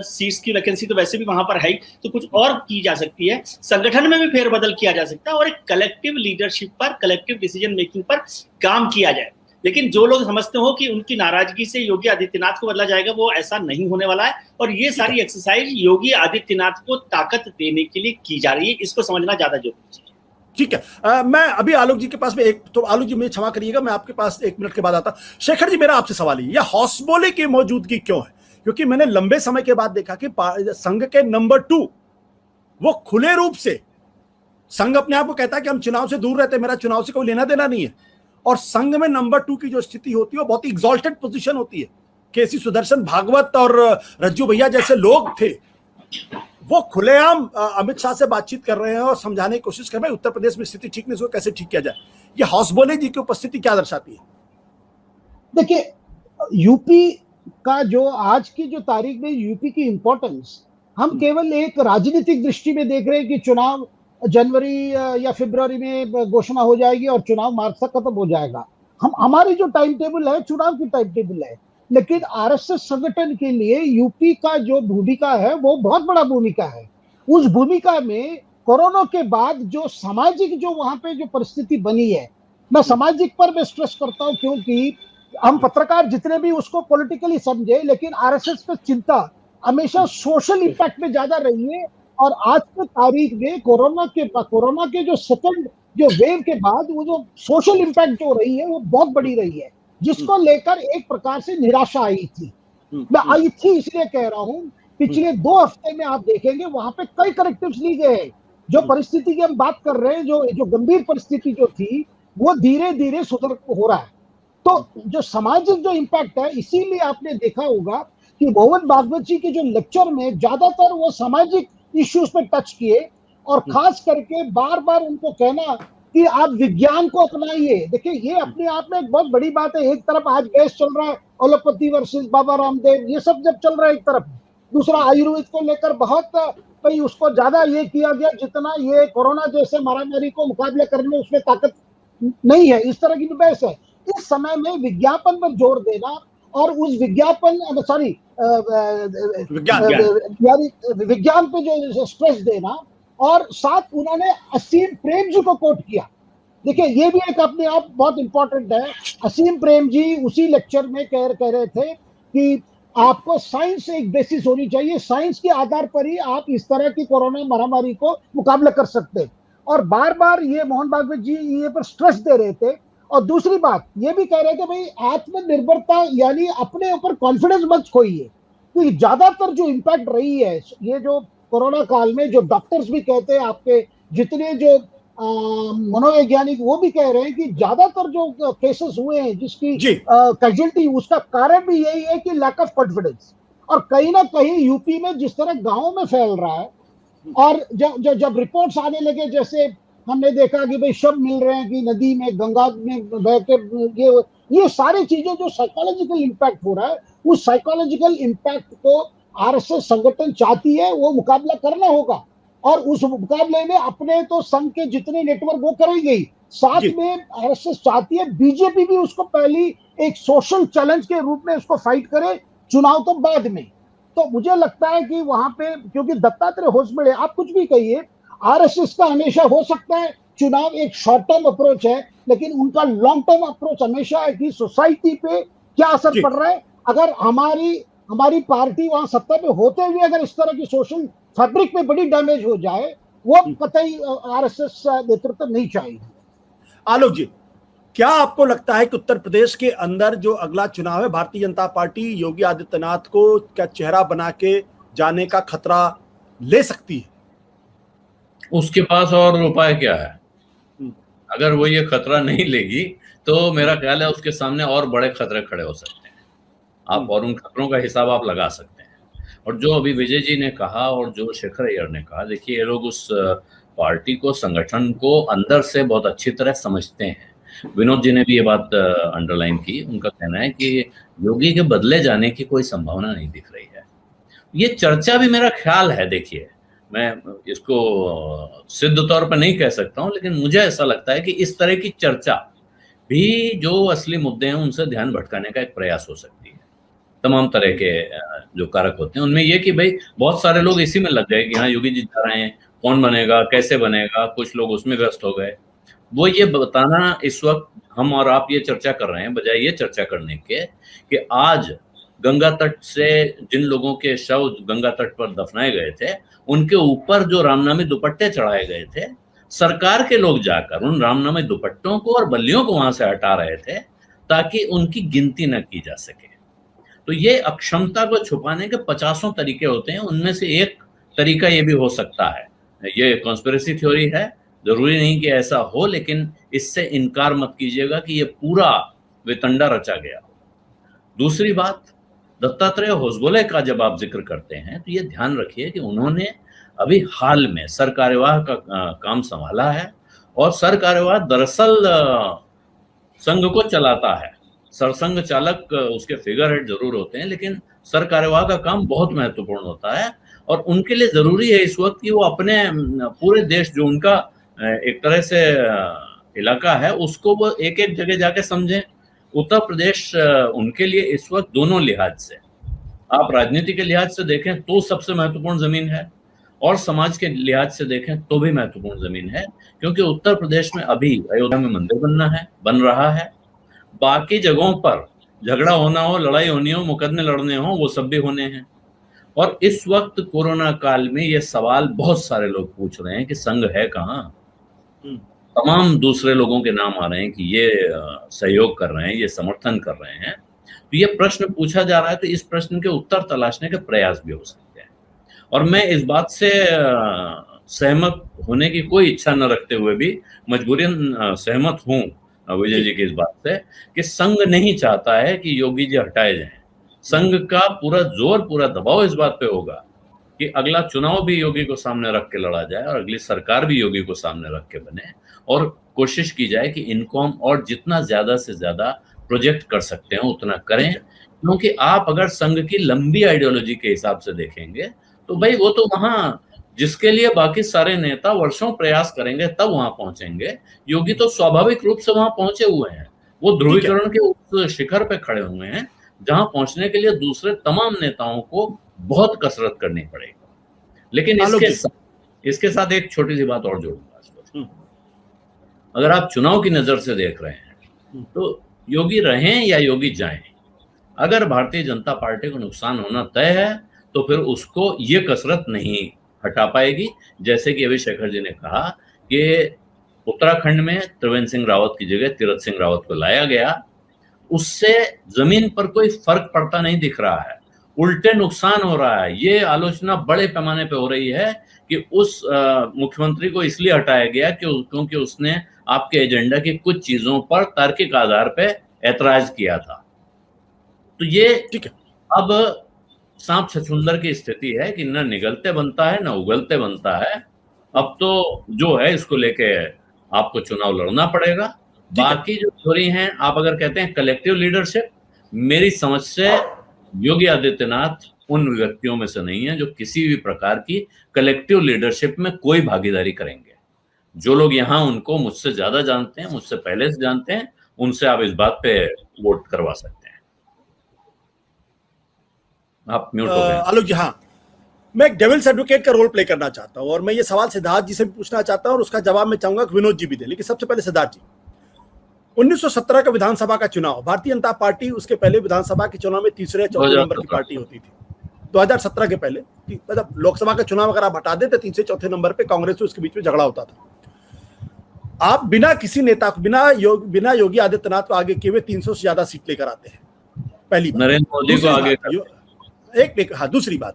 सीट्स की वैकेंसी तो वैसे भी वहां पर है, तो कुछ और की जा सकती है। संगठन में भी फेरबदल किया जा सकता है और एक कलेक्टिव लीडरशिप पर, कलेक्टिव डिसीजन मेकिंग पर काम किया जाए। लेकिन जो लोग समझते हो कि उनकी नाराजगी से योगी आदित्यनाथ को बदला जाएगा, वो ऐसा नहीं होने वाला है। और ये सारी एक्सरसाइज योगी आदित्यनाथ को ताकत देने के लिए की जा रही है, इसको समझना ज्यादा जरूरी है। ठीक है। मैं अभी आलोक जी के पास में आलोक जी मुझे क्षमा करिएगा, मैं आपके पास 1 मिनट के बाद आता। शेखर जी, मेरा आपसे सवाल है, यह हौसबोले की मौजूदगी क्यों है? क्योंकि मैंने लंबे समय के बाद देखा कि संघ के नंबर 2 वो खुले रूप से, संघ अपने आप को कहता है कि हम चुनाव से दूर रहते, मेरा चुनाव से कोई लेना देना नहीं है, और संघ में नंबर 2 की जो स्थिति होती है वो बहुत ही एग्जॉल्टेड पोजीशन होती है। केसी सुदर्शन भागवत और रज्जू भैया जैसे लोग थे, वो खुलेआम अमित शाह से बातचीत कर रहे हैं और समझाने की कोशिश कर रहे हैं उत्तर प्रदेश में स्थिति ठीक नहीं, इसको कैसे ठीक किया जाए। ये हौसबोले जी की उपस्थिति क्या दर्शाती है? देखिए, यूपी का जो आज की जो तारीख में यूपी की इंपॉर्टेंस हम केवल एक राजनीतिक दृष्टि में देख रहे हैं कि चुनाव जनवरी या फरवरी में घोषणा हो जाएगी और चुनाव मार्च तक खत्म हो जाएगा। हमारी जो टाइम टेबल है चुनाव की टाइम टेबल है, लेकिन आरएसएस संगठन के लिए यूपी का जो भूमिका है वो बहुत बड़ा भूमिका है। उस भूमिका में कोरोना के बाद जो सामाजिक जो वहां पे जो परिस्थिति बनी है, मैं सामाजिक पर मैं स्ट्रेस करता हूं क्योंकि हम पत्रकार जितने भी उसको पॉलिटिकली समझे, लेकिन आरएसएस पे चिंता हमेशा सोशल इंपैक्ट में ज्यादा रही है। और आज के तारीख में कोरोना के जो सेकंड जो वेव के बाद वो जो सोशल इंपैक्ट जो रही है वो बहुत बड़ी रही है, जिसको लेकर एक प्रकार से निराशा आई थी। मैं आई थी इसलिए कह रहा हूं, पिछले 2 हफ्ते में आप देखेंगे वहां पे कई करेक्टिव्स ली गए। जो परिस्थिति की हम बात कर रहे हैं, जो गंभीर परिस्थिति जो थी वो धीरे धीरे सुधर हो रहा है। तो जो सामाजिक जो इम्पैक्ट है, इसीलिए आपने देखा होगा कि मोहन भागवत जी के जो लेक्चर में ज्यादातर वो सामाजिक इश्यूज पे टच किए। और खास करके बार बार उनको कहना कि आप विज्ञान को अपनाइए। देखिए ये अपने आप में एक बहुत बड़ी बात है। एक तरफ आज गैस चल रहा है, एलोपैथी वर्सेस बाबा रामदेव, ये सब जब चल रहा है एक तरफ, दूसरा आयुर्वेद को लेकर बहुत भाई उसको ज्यादा ये किया गया जितना ये कोरोना जैसे महामारी को मुकाबले करने में उसमें ताकत नहीं है, इस तरह की भी बहस है। इस समय में विज्ञापन पर जोर देना और उस विज्ञान पे जो स्ट्रेस देना, और साथ उन्होंने असीम प्रेम जी को कोट किया। देखिए ये भी एक अपने आप बहुत इंपॉर्टेंट है। असीम प्रेम जी उसी लेक्चर में कह रहे थे कि आपको साइंस एक बेसिस होनी चाहिए, साइंस के आधार पर ही आप इस तरह की कोरोना महामारी को मुकाबला कर सकते हैं। और बार बार ये मोहन भागवत जी ये पर स्ट्रेस दे रहे थे। और दूसरी बात ये भी कह रहे थे भाई आत्मनिर्भरता यानी अपने ऊपर कॉन्फिडेंस मत खोइए, क्योंकि ज्यादातर जो इम्पैक्ट रही है ये जो कोरोना काल में, जो डॉक्टर्स भी कहते हैं, आपके जितने जो मनोवैज्ञानिक वो भी कह रहे हैं कि ज्यादातर जो केसेस हुए हैं जिसकी कैजुअलिटी, उसका कारण भी यही है कि लैक ऑफ कॉन्फिडेंस। और कहीं ना कहीं यूपी में जिस तरह गांव में फैल रहा है, और जब रिपोर्ट्स आने लगे, जैसे हमने देखा कि भाई शव मिल रहे हैं कि नदी में, गंगा में बह के, ये सारी चीजें जो साइकोलॉजिकल इम्पैक्ट हो रहा है, उस साइकोलॉजिकल इम्पैक्ट को आरएसएस संगठन चाहती है, वो मुकाबला करना होगा। और उस मुकाबले में अपने तो संघ के जितने नेटवर्क वो करेंगे, साथ में आरएसएस चाहती है बीजेपी भी उसको पहली एक सोशल चैलेंज के रूप में उसको फाइट करे, चुनाव तो बाद में। तो मुझे लगता है कि वहां पे, क्योंकि दत्तात्रेय होसबड़े, आप कुछ भी कहिए, आरएसएस का हमेशा हो सकता है चुनाव एक शॉर्ट टर्म अप्रोच है, लेकिन उनका लॉन्ग टर्म अप्रोच हमेशा है कि सोसाइटी पे क्या असर पड़ रहा है। अगर हमारी पार्टी वहां सत्ता पे होते हुए अगर इस तरह की सोशल फैब्रिक में बड़ी डैमेज हो जाए, वो कतई आरएसएस नेतृत्व नहीं चाहिए। आलोक जी, क्या आपको लगता है कि उत्तर प्रदेश के अंदर जो अगला चुनाव है, भारतीय जनता पार्टी योगी आदित्यनाथ को क्या चेहरा बना के जाने का खतरा ले सकती है? उसके पास और उपाय क्या है? अगर वो ये खतरा नहीं लेगी तो मेरा ख्याल है उसके सामने और बड़े खतरे खड़े हो सकते हैं आप, और उन खतरों का हिसाब आप लगा सकते हैं। और जो अभी विजय जी ने कहा और जो शेखर अय्यर ने कहा, देखिए ये लोग उस पार्टी को, संगठन को अंदर से बहुत अच्छी तरह समझते हैं। विनोद जी ने भी ये बात अंडरलाइन की। उनका कहना है कि योगी के बदले जाने की कोई संभावना नहीं दिख रही है। ये चर्चा भी मेरा ख्याल है, देखिए मैं इसको सिद्ध तौर पर नहीं कह सकता हूं, लेकिन मुझे ऐसा लगता है कि इस तरह की चर्चा भी जो असली मुद्दे हैं उनसे ध्यान भटकाने का एक प्रयास हो सकती है। तमाम तरह के जो कारक होते हैं उनमें ये कि भाई बहुत सारे लोग इसी में लग गए कि हाँ योगी जी जा रहे हैं, कौन बनेगा, कैसे बनेगा, कुछ लोग उसमें व्यस्त हो गए। वो ये बताना इस वक्त हम और आप ये चर्चा कर रहे हैं, बजाय ये चर्चा करने के कि आज गंगा तट से जिन लोगों के शव गंगा तट पर दफनाए गए थे, उनके ऊपर जो रामनामी दुपट्टे चढ़ाए गए थे, सरकार के लोग जाकर उन रामनामी दुपट्टों को और बल्लियों को वहां से हटा रहे थे ताकि उनकी गिनती न की जा सके। तो ये अक्षमता को छुपाने के 50 तरीके होते हैं, उनमें से एक तरीका ये भी हो सकता है। ये कॉन्स्पिरेसी थ्योरी है, जरूरी नहीं कि ऐसा हो, लेकिन इससे इनकार मत कीजिएगा कि ये पूरा वितंडा रचा गया। दूसरी बात, दत्तात्रेय होसबोले का जब आप जिक्र करते हैं तो ये ध्यान रखिए कि उन्होंने अभी हाल में सरकार्यवाह का काम संभाला है, और सरकार्यवाह दरअसल संघ को चलाता है। सरसंघ चालक उसके फिगर हेड जरूर होते हैं, लेकिन सरकार्यवाह का काम बहुत महत्वपूर्ण होता है, और उनके लिए जरूरी है इस वक्त कि वो अपने पूरे देश, जो उनका एक तरह से इलाका है, उसको वो एक एक जगह जाके समझें। उत्तर प्रदेश उनके लिए इस वक्त दोनों लिहाज से, आप राजनीति के लिहाज से देखें तो सबसे महत्वपूर्ण जमीन है, और समाज के लिहाज से देखें तो भी महत्वपूर्ण जमीन है, क्योंकि उत्तर प्रदेश में अभी अयोध्या में मंदिर बन रहा है। बाकी जगहों पर झगड़ा होना हो, लड़ाई होनी हो, मुकदमे लड़ने हो, वो सब भी होने हैं। और इस वक्त कोरोना काल में ये सवाल बहुत सारे लोग पूछ रहे हैं कि संघ है कहाँ। तमाम दूसरे लोगों के नाम आ रहे हैं कि ये सहयोग कर रहे हैं, ये समर्थन कर रहे हैं। तो ये प्रश्न पूछा जा रहा है, तो इस प्रश्न के उत्तर तलाशने के प्रयास भी हो सकते हैं। और मैं इस बात से सहमत होने की कोई इच्छा न रखते हुए भी मजबूरन सहमत हूँ विजय जी की इस बात से कि संघ नहीं चाहता है कि योगी जी हटाए जाएं। संघ का पूरा जोर, पूरा दबाव इस बात पे होगा कि अगला चुनाव भी योगी को सामने रख के लड़ा जाए और अगली सरकार भी योगी को सामने रख के बने, और कोशिश की जाए कि इनको हम और जितना ज्यादा से ज्यादा प्रोजेक्ट कर सकते हैं उतना करें। क्योंकि आप अगर संघ की लंबी आइडियोलॉजी के हिसाब से देखेंगे तो भाई वो तो वहां जिसके लिए बाकी सारे नेता वर्षों प्रयास करेंगे तब वहां पहुंचेंगे, योगी तो स्वाभाविक रूप से वहां पहुंचे हुए हैं। वो ध्रुवीकरण के उस शिखर पे खड़े हुए हैं जहां पहुंचने के लिए दूसरे तमाम नेताओं को बहुत कसरत करनी पड़ेगी। लेकिन इसके साथ एक छोटी सी बात और जोड़ूंगा। अगर आप चुनाव की नजर से देख रहे हैं तो योगी रहें या योगी जाएं, अगर भारतीय जनता पार्टी को नुकसान होना तय है तो फिर उसको ये कसरत नहीं हटा पाएगी। जैसे कि अभी शेखर जी ने कहा कि उत्तराखंड में त्रिवेंद्र सिंह रावत की जगह तीरथ सिंह रावत को लाया गया, उससे जमीन पर कोई फर्क पड़ता नहीं दिख रहा है, उल्टे नुकसान हो रहा है। ये आलोचना बड़े पैमाने पे हो रही है कि उस मुख्यमंत्री को इसलिए हटाया गया क्योंकि उसने आपके एजेंडा की कुछ चीजों पर तार्किक आधार पे ऐतराज किया था। तो ये ठीक है, अब सांप छछूंदर की स्थिति है कि न निगलते बनता है न उगलते बनता है। अब तो जो है इसको लेके आपको चुनाव लड़ना पड़ेगा। बाकी जो थ्योरी हैं, आप अगर कहते हैं कलेक्टिव लीडरशिप, मेरी समझ से योगी आदित्यनाथ उन व्यक्तियों में से नहीं है जो किसी भी प्रकार की कलेक्टिव लीडरशिप में कोई भागीदारी करेंगे। जो लोग यहाँ उनको मुझसे ज्यादा जानते हैं, मुझसे पहले से जानते हैं, उनसे आप इस बात पे वोट करवा सकते हैं। आप म्यूट हो गए। आलोक जी, हाँ, मैं एक डेविल्स एडवोकेट का रोल प्ले करना चाहता हूं और मैं ये सवाल सिद्धार्थ जी से भी पूछना चाहता हूं और उसका जवाब मैं चाहूंगा कि विनोद जी भी दे। लेकिन सबसे पहले सिद्धार्थ जी, 1917 का विधानसभा का चुनाव, भारतीय जनता पार्टी उसके पहले विधानसभा के चुनाव में तीसरे चौथे नंबर की पार्टी होती थी। 2017 के पहले, मतलब लोकसभा का चुनाव अगर आप हटा देते, तीसरे चौथे नंबर पे कांग्रेस से उसके बीच में झगड़ा होता था। आप बिना किसी नेता को, बिना योगी आदित्यनाथ को आगे किए हुए 300 से ज्यादा सीट लेकर आते हैं, पहली बात। नरेंद्र मोदी को आगे हाँ, दूसरी बात,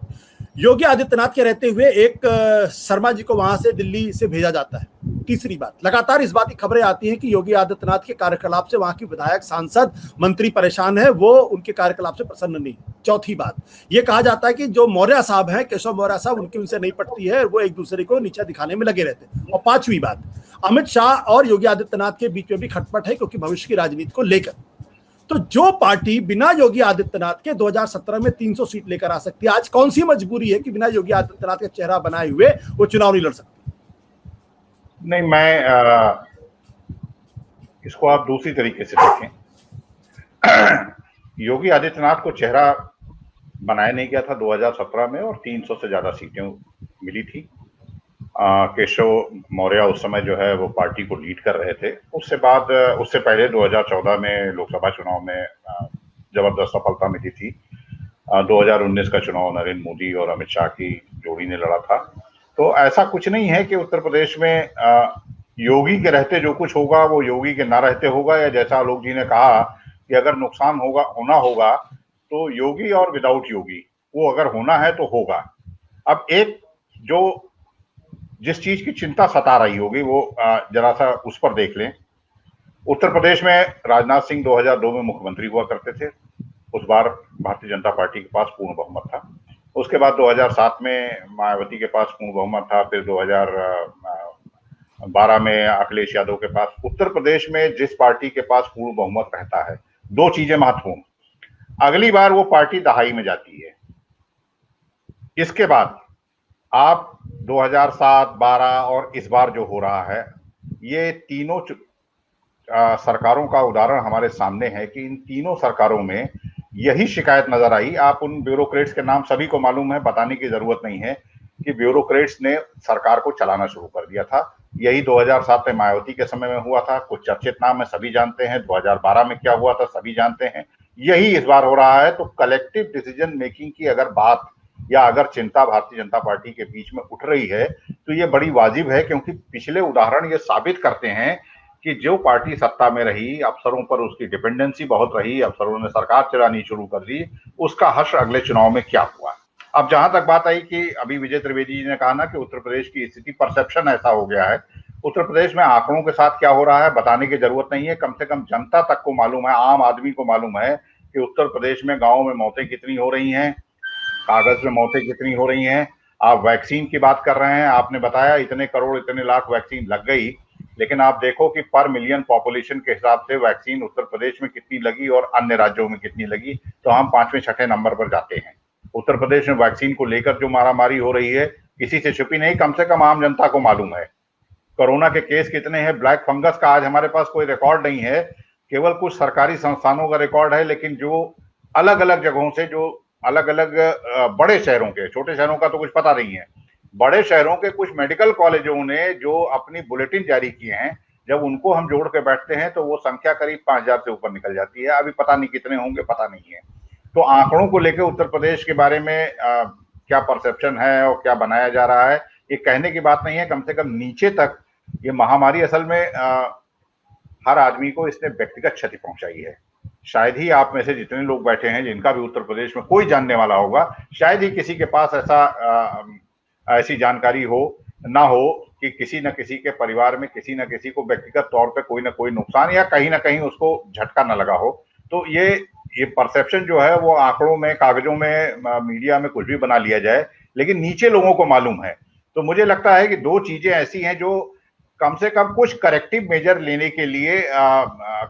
योगी आदित्यनाथ के रहते हुए एक शर्मा जी को वहां से दिल्ली से भेजा जाता है। तीसरी बात, लगातार इस बात की खबरें आती हैं कि योगी आदित्यनाथ के कार्यकलाप से वहां की विधायक, सांसद, मंत्री परेशान है, वो उनके कार्यकलाप से प्रसन्न नहीं। चौथी बात, ये कहा जाता है कि जो मौर्य साहब हैं, केशव मौर्य साहब, उनकी उनसे नहीं पटती है, वो एक दूसरे को नीचा दिखाने में लगे रहते हैं। और पांचवी बात, अमित शाह और योगी आदित्यनाथ के बीच में भी खटपट है क्योंकि भविष्य की राजनीति को लेकर। तो जो पार्टी बिना योगी आदित्यनाथ के 2017 में 300 सीट लेकर आ सकती है, आज कौन सी मजबूरी है कि बिना योगी आदित्यनाथ के चेहरा बनाए हुए वो चुनाव नहीं लड़ सकती? नहीं, मैं इसको आप दूसरी तरीके से देखें। योगी आदित्यनाथ को चेहरा बनाया नहीं गया था 2017 में और 300 से ज्यादा सीटें मिली थी। केशव मौर्य उस समय जो है वो पार्टी को लीड कर रहे थे। उससे पहले 2014 में लोकसभा चुनाव में जबरदस्त सफलता मिली थी। 2019 का चुनाव नरेंद्र मोदी और अमित शाह की जोड़ी ने लड़ा था। तो ऐसा कुछ नहीं है कि उत्तर प्रदेश में योगी के रहते जो कुछ होगा वो योगी के ना रहते होगा, या जैसा आलोक जी ने कहा कि अगर नुकसान होना होगा तो योगी और विदाउट योगी, वो अगर होना है तो होगा। अब एक जो जिस चीज की चिंता सता रही होगी वो जरा सा उस पर देख लें। उत्तर प्रदेश में राजनाथ सिंह 2002 में मुख्यमंत्री हुआ करते थे। उस बार भारतीय जनता पार्टी के पास पूर्ण बहुमत था। उसके बाद 2007 में मायावती के पास पूर्ण बहुमत था। फिर 2012 में अखिलेश यादव के पास। उत्तर प्रदेश में जिस पार्टी के पास पूर्ण बहुमत रहता है, दो चीजें महत्वपूर्ण, अगली बार वो पार्टी दहाई में जाती है। इसके बाद आप 2007, 12 और इस बार जो हो रहा है, ये तीनों सरकारों का उदाहरण हमारे सामने है कि इन तीनों सरकारों में यही शिकायत नजर आई। आप उन ब्यूरोक्रेट्स के नाम सभी को मालूम है, बताने की जरूरत नहीं है कि ब्यूरोक्रेट्स ने सरकार को चलाना शुरू कर दिया था। यही 2007 में मायावती के समय में हुआ था। कुछ चर्चित नाम है, सभी जानते हैं। 2012 में क्या हुआ था सभी जानते हैं। यही इस बार हो रहा है। तो कलेक्टिव डिसीजन मेकिंग की अगर बात या अगर चिंता भारतीय जनता पार्टी के बीच में उठ रही है तो ये बड़ी वाजिब है, क्योंकि पिछले उदाहरण ये साबित करते हैं कि जो पार्टी सत्ता में रही, अफसरों पर उसकी डिपेंडेंसी बहुत रही, अफसरों ने सरकार चलानी शुरू कर दी, उसका हश्र अगले चुनाव में क्या हुआ। अब जहां तक बात आई कि अभी विजय त्रिवेदी जी ने कहा ना कि उत्तर प्रदेश की स्थिति, परसेप्शन ऐसा हो गया है। उत्तर प्रदेश में आंकड़ों के साथ क्या हो रहा है बताने की जरूरत नहीं है। कम से कम जनता तक को मालूम है, आम आदमी को मालूम है कि उत्तर प्रदेश में गाँव में मौतें कितनी हो रही हैं, कागज में मौतें कितनी हो रही हैं। आप वैक्सीन की बात कर रहे हैं, आपने बताया इतने करोड़ इतने लाख वैक्सीन लग गई, लेकिन आप देखो कि पर मिलियन पॉपुलेशन के हिसाब से वैक्सीन उत्तर प्रदेश में कितनी लगी और अन्य राज्यों में कितनी लगी, तो हम 5वें-6ठे नंबर पर जाते हैं। उत्तर प्रदेश में वैक्सीन को लेकर जो मारामारी हो रही है किसी से छुपी नहीं, कम से कम आम जनता को मालूम है। कोरोना के केस कितने हैं, ब्लैक फंगस का आज हमारे पास कोई रिकॉर्ड नहीं है, केवल कुछ सरकारी संस्थानों का रिकॉर्ड है, लेकिन जो अलग अलग जगहों से, जो अलग अलग बड़े शहरों के, छोटे शहरों का तो कुछ पता नहीं है, बड़े शहरों के कुछ मेडिकल कॉलेजों ने जो अपनी बुलेटिन जारी किए हैं, जब उनको हम जोड़ के बैठते हैं तो वो संख्या करीब 5000 से ऊपर निकल जाती है। अभी पता नहीं कितने होंगे, पता नहीं है। तो आंकड़ों को लेकर उत्तर प्रदेश के बारे में क्या परसेप्शन है और क्या बनाया जा रहा है, ये कहने की बात नहीं है। कम से कम नीचे तक ये महामारी असल में हर आदमी को इसने व्यक्तिगत क्षति पहुंचाई है। शायद ही आप में से जितने लोग बैठे हैं जिनका भी उत्तर प्रदेश में कोई जानने वाला होगा, शायद ही किसी के पास ऐसी जानकारी ना हो कि किसी न किसी के परिवार में किसी न किसी को व्यक्तिगत तौर पे कोई ना कोई नुकसान या कहीं ना कहीं उसको झटका न लगा हो। तो ये परसेप्शन जो है वो आंकड़ों में, कागजों में, मीडिया में कुछ भी बना लिया जाए, लेकिन नीचे लोगों को मालूम है। तो मुझे लगता है कि दो चीजें ऐसी हैं जो कम से कम कुछ करेक्टिव मेजर लेने के लिए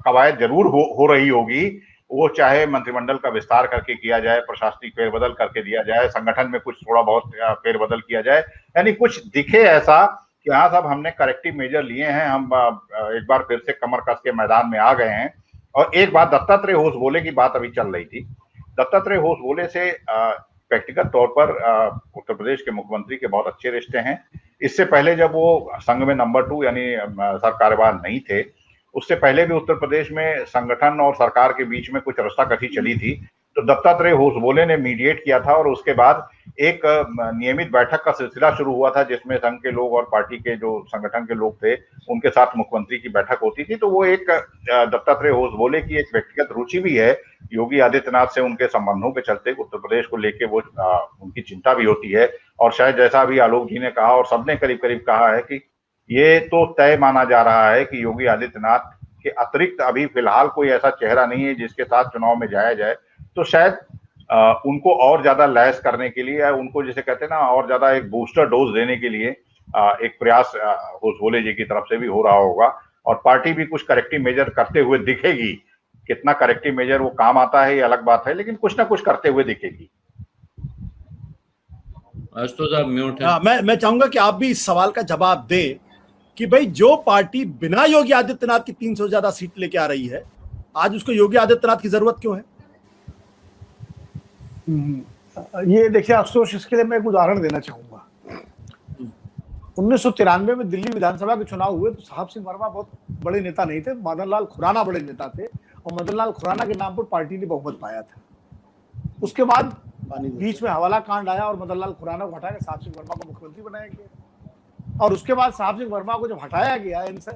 कवायद जरूर हो रही होगी। वो चाहे मंत्रिमंडल का विस्तार करके किया जाए, प्रशासनिक फेरबदल करके दिया जाए, संगठन में कुछ थोड़ा बहुत फेरबदल किया जाए, यानी कुछ दिखे ऐसा कि हाँ साहब हमने करेक्टिव मेजर लिए हैं, हम एक बार फिर से कमर कस के मैदान में आ गए हैं। और एक बात दत्तात्रेय होसबोले की बात अभी चल रही थी, दत्तात्रेय होसबोले से व्यक्तिगत तौर पर उत्तर प्रदेश के मुख्यमंत्री के बहुत अच्छे रिश्ते हैं। इससे पहले जब वो संघ में नंबर 2 यानी सरकारवार नहीं थे, उससे पहले भी उत्तर प्रदेश में संगठन और सरकार के बीच में कुछ रस्साकसी चली थी, तो दत्तात्रेय होसबोले ने मीडिएट किया था और उसके बाद एक नियमित बैठक का सिलसिला शुरू हुआ था जिसमें संघ के लोग और पार्टी के जो संगठन के लोग थे उनके साथ मुख्यमंत्री की बैठक होती थी। तो वो एक दत्तात्रेय होसबोले की एक व्यक्तिगत रुचि भी है, योगी आदित्यनाथ से उनके संबंधों के चलते उत्तर प्रदेश को लेके वो उनकी चिंता भी होती है। और शायद जैसा अभी आलोक जी ने कहा और सबने करीब करीब कहा है कि ये तो तय माना जा रहा है कि योगी आदित्यनाथ के अतिरिक्त अभी फिलहाल कोई ऐसा चेहरा नहीं है जिसके साथ चुनाव में जाया जाए। तो शायद उनको और ज्यादा लैस करने के लिए, उनको जिसे कहते हैं ना, और ज्यादा एक बूस्टर डोज देने के लिए एक प्रयास होसबोले जी की तरफ से भी हो रहा होगा। और पार्टी भी कुछ करेक्टिव मेजर करते हुए दिखेगी। कितना करेक्टिव मेजर वो काम आता है ये अलग बात है, लेकिन कुछ ना कुछ करते हुए दिखेगी। म्यूट है। मैं चाहूंगा कि आप भी इस सवाल का जवाब दें कि भाई जो पार्टी बिना योगी आदित्यनाथ की 300 से ज्यादा सीट लेके आ रही है, आज उसको योगी आदित्यनाथ की जरूरत क्यों है? ये देखिए आशुतोष, इसके लिए मैं एक उदाहरण देना चाहूंगा। 1993 में दिल्ली विधानसभा के चुनाव हुए तो साहब सिंह वर्मा बहुत बड़े नेता नहीं थे, मदन लाल खुराना बड़े नेता थे और मदन लाल खुराना के नाम पर पार्टी ने बहुमत पाया था। उसके बाद बीच में हवाला कांड आया और मदन लाल खुराना को हटाकर साहब सिंह वर्मा को मुख्यमंत्री बनाया गया। और उसके बाद साहब सिंह वर्मा को जब हटाया गया इनसे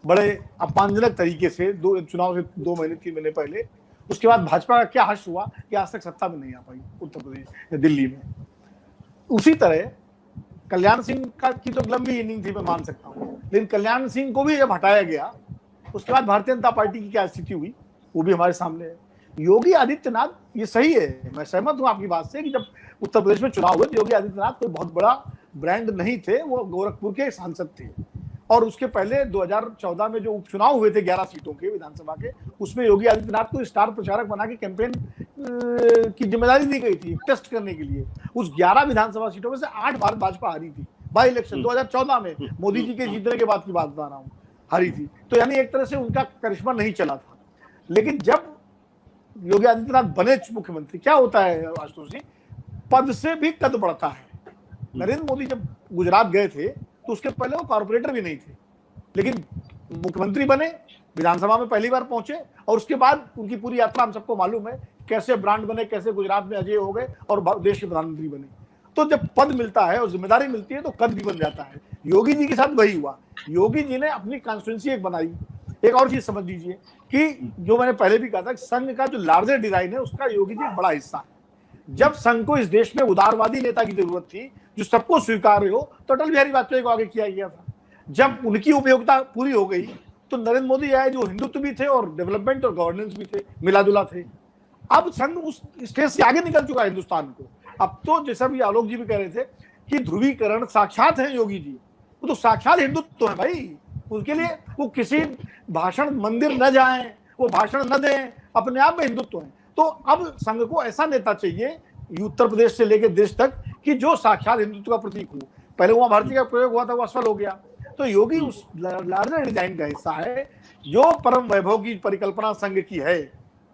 बड़े अपमानजनक तरीके से चुनाव से 2 महीने 3 महीने पहले, उसके बाद भाजपा का क्या हर्ष हुआ कि आज तक सत्ता में नहीं आ पाई उत्तर प्रदेश या दिल्ली में। उसी तरह कल्याण सिंह की तो लंबी इनिंग थी, मैं मान सकता हूँ, लेकिन कल्याण सिंह को भी जब हटाया गया उसके बाद भारतीय जनता पार्टी की क्या स्थिति हुई वो भी हमारे सामने है। योगी आदित्यनाथ, ये सही है, मैं सहमत हूं आपकी बात से कि जब उत्तर प्रदेश में चुनाव हुए तो योगी आदित्यनाथ कोई बहुत बड़ा ब्रांड नहीं थे, वो गोरखपुर के सांसद थे। और उसके पहले 2014 में जो उपचुनाव हुए थे 11 सीटों के विधानसभा के, उसमें योगी आदित्यनाथ को स्टार प्रचारक बना के कैंपेन की जिम्मेदारी दी गई थी टेस्ट करने के लिए। उस 11 विधानसभा सीटों में से 8 बार भाजपा हारी थी बाई इलेक्शन 2014 में, मोदी जी के जीतने के बाद की बात बता रहा हूँ, हारी थी। तो यानी एक तरह से उनका करिश्मा नहीं चला था। लेकिन जब योगी आदित्यनाथ बने मुख्यमंत्री, क्या होता है आशुतोष जी, पद से भी कद बढ़ता है। नरेंद्र मोदी जब गुजरात गए थे तो उसके पहले वो कॉर्पोरेटर भी नहीं थे, लेकिन मुख्यमंत्री बने, विधानसभा में पहली बार पहुंचे और उसके बाद उनकी पूरी यात्रा हम सबको मालूम है, कैसे ब्रांड बने, कैसे गुजरात में अजय हो गए और देश के प्रधानमंत्री बने। तो जब पद मिलता है और जिम्मेदारी मिलती है तो कद भी बन जाता है। योगी जी के साथ वही हुआ। योगी जी ने अपनी कॉन्स्टिट्यूंसी एक बनाई। एक और चीज समझ लीजिए कि जो मैंने पहले भी कहा था, संघ का जो लार्जर डिजाइन है उसका योगी जी एक बड़ा हिस्सा है। जब संघ को इस देश में उदारवादी नेता की जरूरत थी जो सबको स्वीकार्य हो, तो अटल बिहारी वाजपेयी को आगे किया गया था। जब उनकी उपयोगिता पूरी हो गई तो नरेंद्र मोदी आए जो हिंदुत्व भी थे और डेवलपमेंट और गवर्नेंस भी थे, मिलाजुला थे। अब संघ उस स्टेज से आगे निकल चुका है हिंदुस्तान को। अब तो जैसा भी आलोक जी भी कह रहे थे कि ध्रुवीकरण साक्षात है योगी जी, वो तो साक्षात हिंदुत्व है भाई। उसके लिए वो किसी भाषण मंदिर न जाएं, वो भाषण न दें, अपने आप में हिंदुत्व है। तो अब संघ को ऐसा नेता चाहिए उत्तर प्रदेश से लेकर देश तक कि जो साक्षात हिंदुत्व का प्रतीक हो। पहले वहां भारतीय का प्रयोग हुआ था, वो असफल हो गया। तो योगी उस लार्जर डिजाइन का हिस्सा है जो परम वैभव की परिकल्पना संघ की है,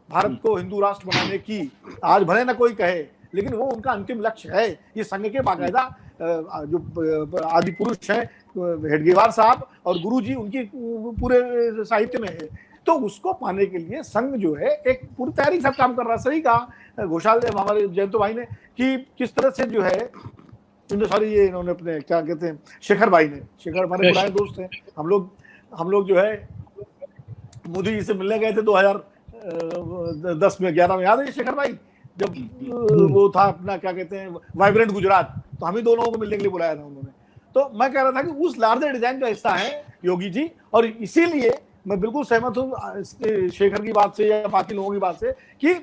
भारत को हिंदू राष्ट्र बनाने की। आज भले न कोई कहे, लेकिन वो उनका अंतिम लक्ष्य है। ये संघ के बाकायदा जो आदि पुरुष हैं हेडगेवार साहब और गुरु जी, उनकी पूरे साहित्य में है। तो उसको पाने के लिए संघ जो है एक पूरी तैयारी के साथ काम कर रहा है। सही कहा घोषाल हमारे जयंतो भाई ने कि किस तरह से जो है, सॉरी ये इन्होंने अपने क्या कहते हैं शेखर भाई ने, शेखर हमारे पुराने दोस्त हैं। हम लोग जो है मोदी जी से मिलने गए थे 2010 में 11 में, याद है शेखर भाई, जब वो था अपना क्या कहते हैं वाइब्रेंट गुजरात, तो हम ही दोनों को मिलने के लिए बुलाया था उन्होंने। तो मैं कह रहा था कि उस लार्जर डिजाइन का हिस्सा है योगी जी, और इसीलिए मैं बिल्कुल सहमत हूँ शेखर की बात से या बाकी लोगों की बात से कि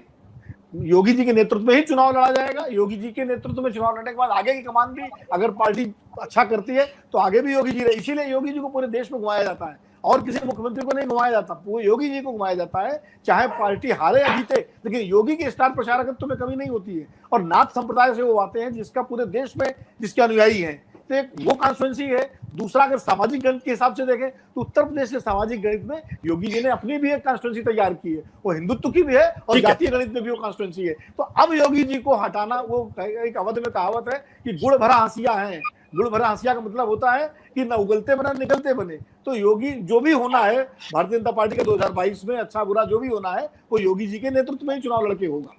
योगी जी के नेतृत्व में ही चुनाव लड़ा जाएगा। योगी जी के नेतृत्व में चुनाव लड़ने के बाद आगे की कमान भी अगर पार्टी अच्छा करती है तो आगे भी योगी जी रहे। इसीलिए योगी जी को पूरे देश में घुमाया जाता है, और किसी मुख्यमंत्री को नहीं घुमाया जाता, वो योगी जी को घुमाया जाता है। चाहे पार्टी हारे या जीते, लेकिन योगी के स्टार प्रचारकत्व में कमी नहीं होती है। और नाथ संप्रदाय से वो आते हैं जिसका पूरे देश में जिसके अनुयायी हैं, तो एक वो कॉन्स्टिट्यूएंसी है। दूसरा, अगर सामाजिक गणित के हिसाब से देखें तो उत्तर प्रदेश के सामाजिक गणित में योगी जी ने अपनी भी एक कॉन्स्टिट्यूएंसी तैयार की है, वो हिंदुत्व की भी है और जातीय गणित में भी वो कॉन्स्टिट्यूएंसी है। तो अब योगी जी को हटाना, वो एक अवध में कहावत है कि गुड़ भरा हंसिया है। गुड़ भरा हंसिया का मतलब होता है कि न उगलते बने निकलते बने। तो योगी जो भी होना है भारतीय जनता पार्टी के 2022 में, अच्छा बुरा जो भी होना है, वो योगी जी के नेतृत्व में ही चुनाव लड़के होगा।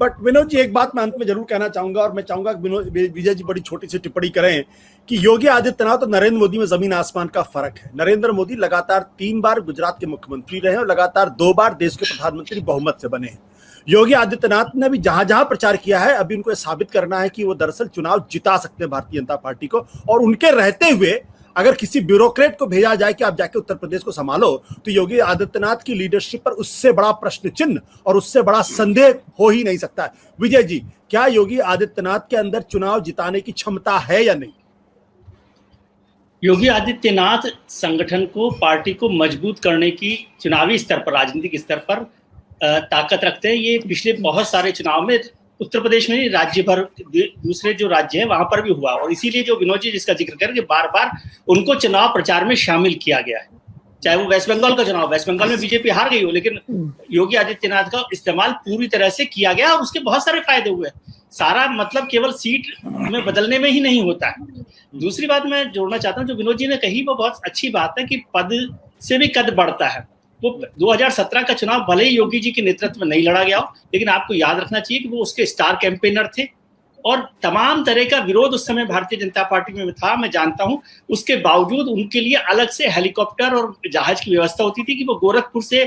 बट विनोद जी, एक बात मैं अंत में जरूर कहना चाहूंगा, और मैं चाहूंगा कि विजय जी बड़ी छोटी सी टिप्पणी करें कि योगी आदित्यनाथ और नरेंद्र मोदी में जमीन आसमान का फर्क है। नरेंद्र मोदी लगातार 3 बार गुजरात के मुख्यमंत्री रहे और लगातार 2 बार देश के प्रधानमंत्री बहुमत से बने हैं। योगी आदित्यनाथ ने भी जहां जहां प्रचार किया है, अभी उनको साबित करना है कि वो दरअसल चुनाव जिता सकते हैं भारतीय जनता पार्टी को। और उनके रहते हुए अगर किसी ब्यूरोक्रेट को भेजा जाए कि आप जाके उत्तर प्रदेश को संभालो, तो योगी आदित्यनाथ की लीडरशिप पर उससे बड़ा प्रश्न चिन्ह और उससे बड़ा संदेह हो ही नहीं सकता। विजय जी, क्या योगी आदित्यनाथ के अंदर चुनाव जिताने की क्षमता है या नहीं? योगी आदित्यनाथ संगठन को, पार्टी को मजबूत करने की चुनावी स्तर पर, राजनीतिक स्तर पर ताकत रखते हैं। ये पिछले बहुत सारे चुनाव में उत्तर प्रदेश में नहीं, राज्य भर दूसरे जो राज्य है वहां पर भी हुआ। और इसीलिए जो विनोद जी जिसका जिक्र करें कि बार बार उनको चुनाव प्रचार में शामिल किया गया है। चाहे वो वेस्ट बंगाल का चुनाव, वेस्ट बंगाल में बीजेपी हार गई हो, लेकिन योगी आदित्यनाथ का इस्तेमाल पूरी तरह से किया गया और उसके बहुत सारे फायदे हुए। सारा मतलब केवल सीट में बदलने में ही नहीं होता है। दूसरी बात मैं जोड़ना चाहता हूँ, जो विनोद जी ने कही वो बहुत अच्छी बात है कि पद से भी कद बढ़ता है। वो 2017 का चुनाव भले ही योगी जी के नेतृत्व में नहीं लड़ा गया हो, लेकिन आपको याद रखना चाहिए कि वो उसके स्टार कैंपेनर थे और तमाम तरह का विरोध उस समय भारतीय जनता पार्टी में था, मैं जानता हूं। उसके बावजूद उनके लिए अलग से हेलीकॉप्टर और जहाज की व्यवस्था होती थी कि वो गोरखपुर से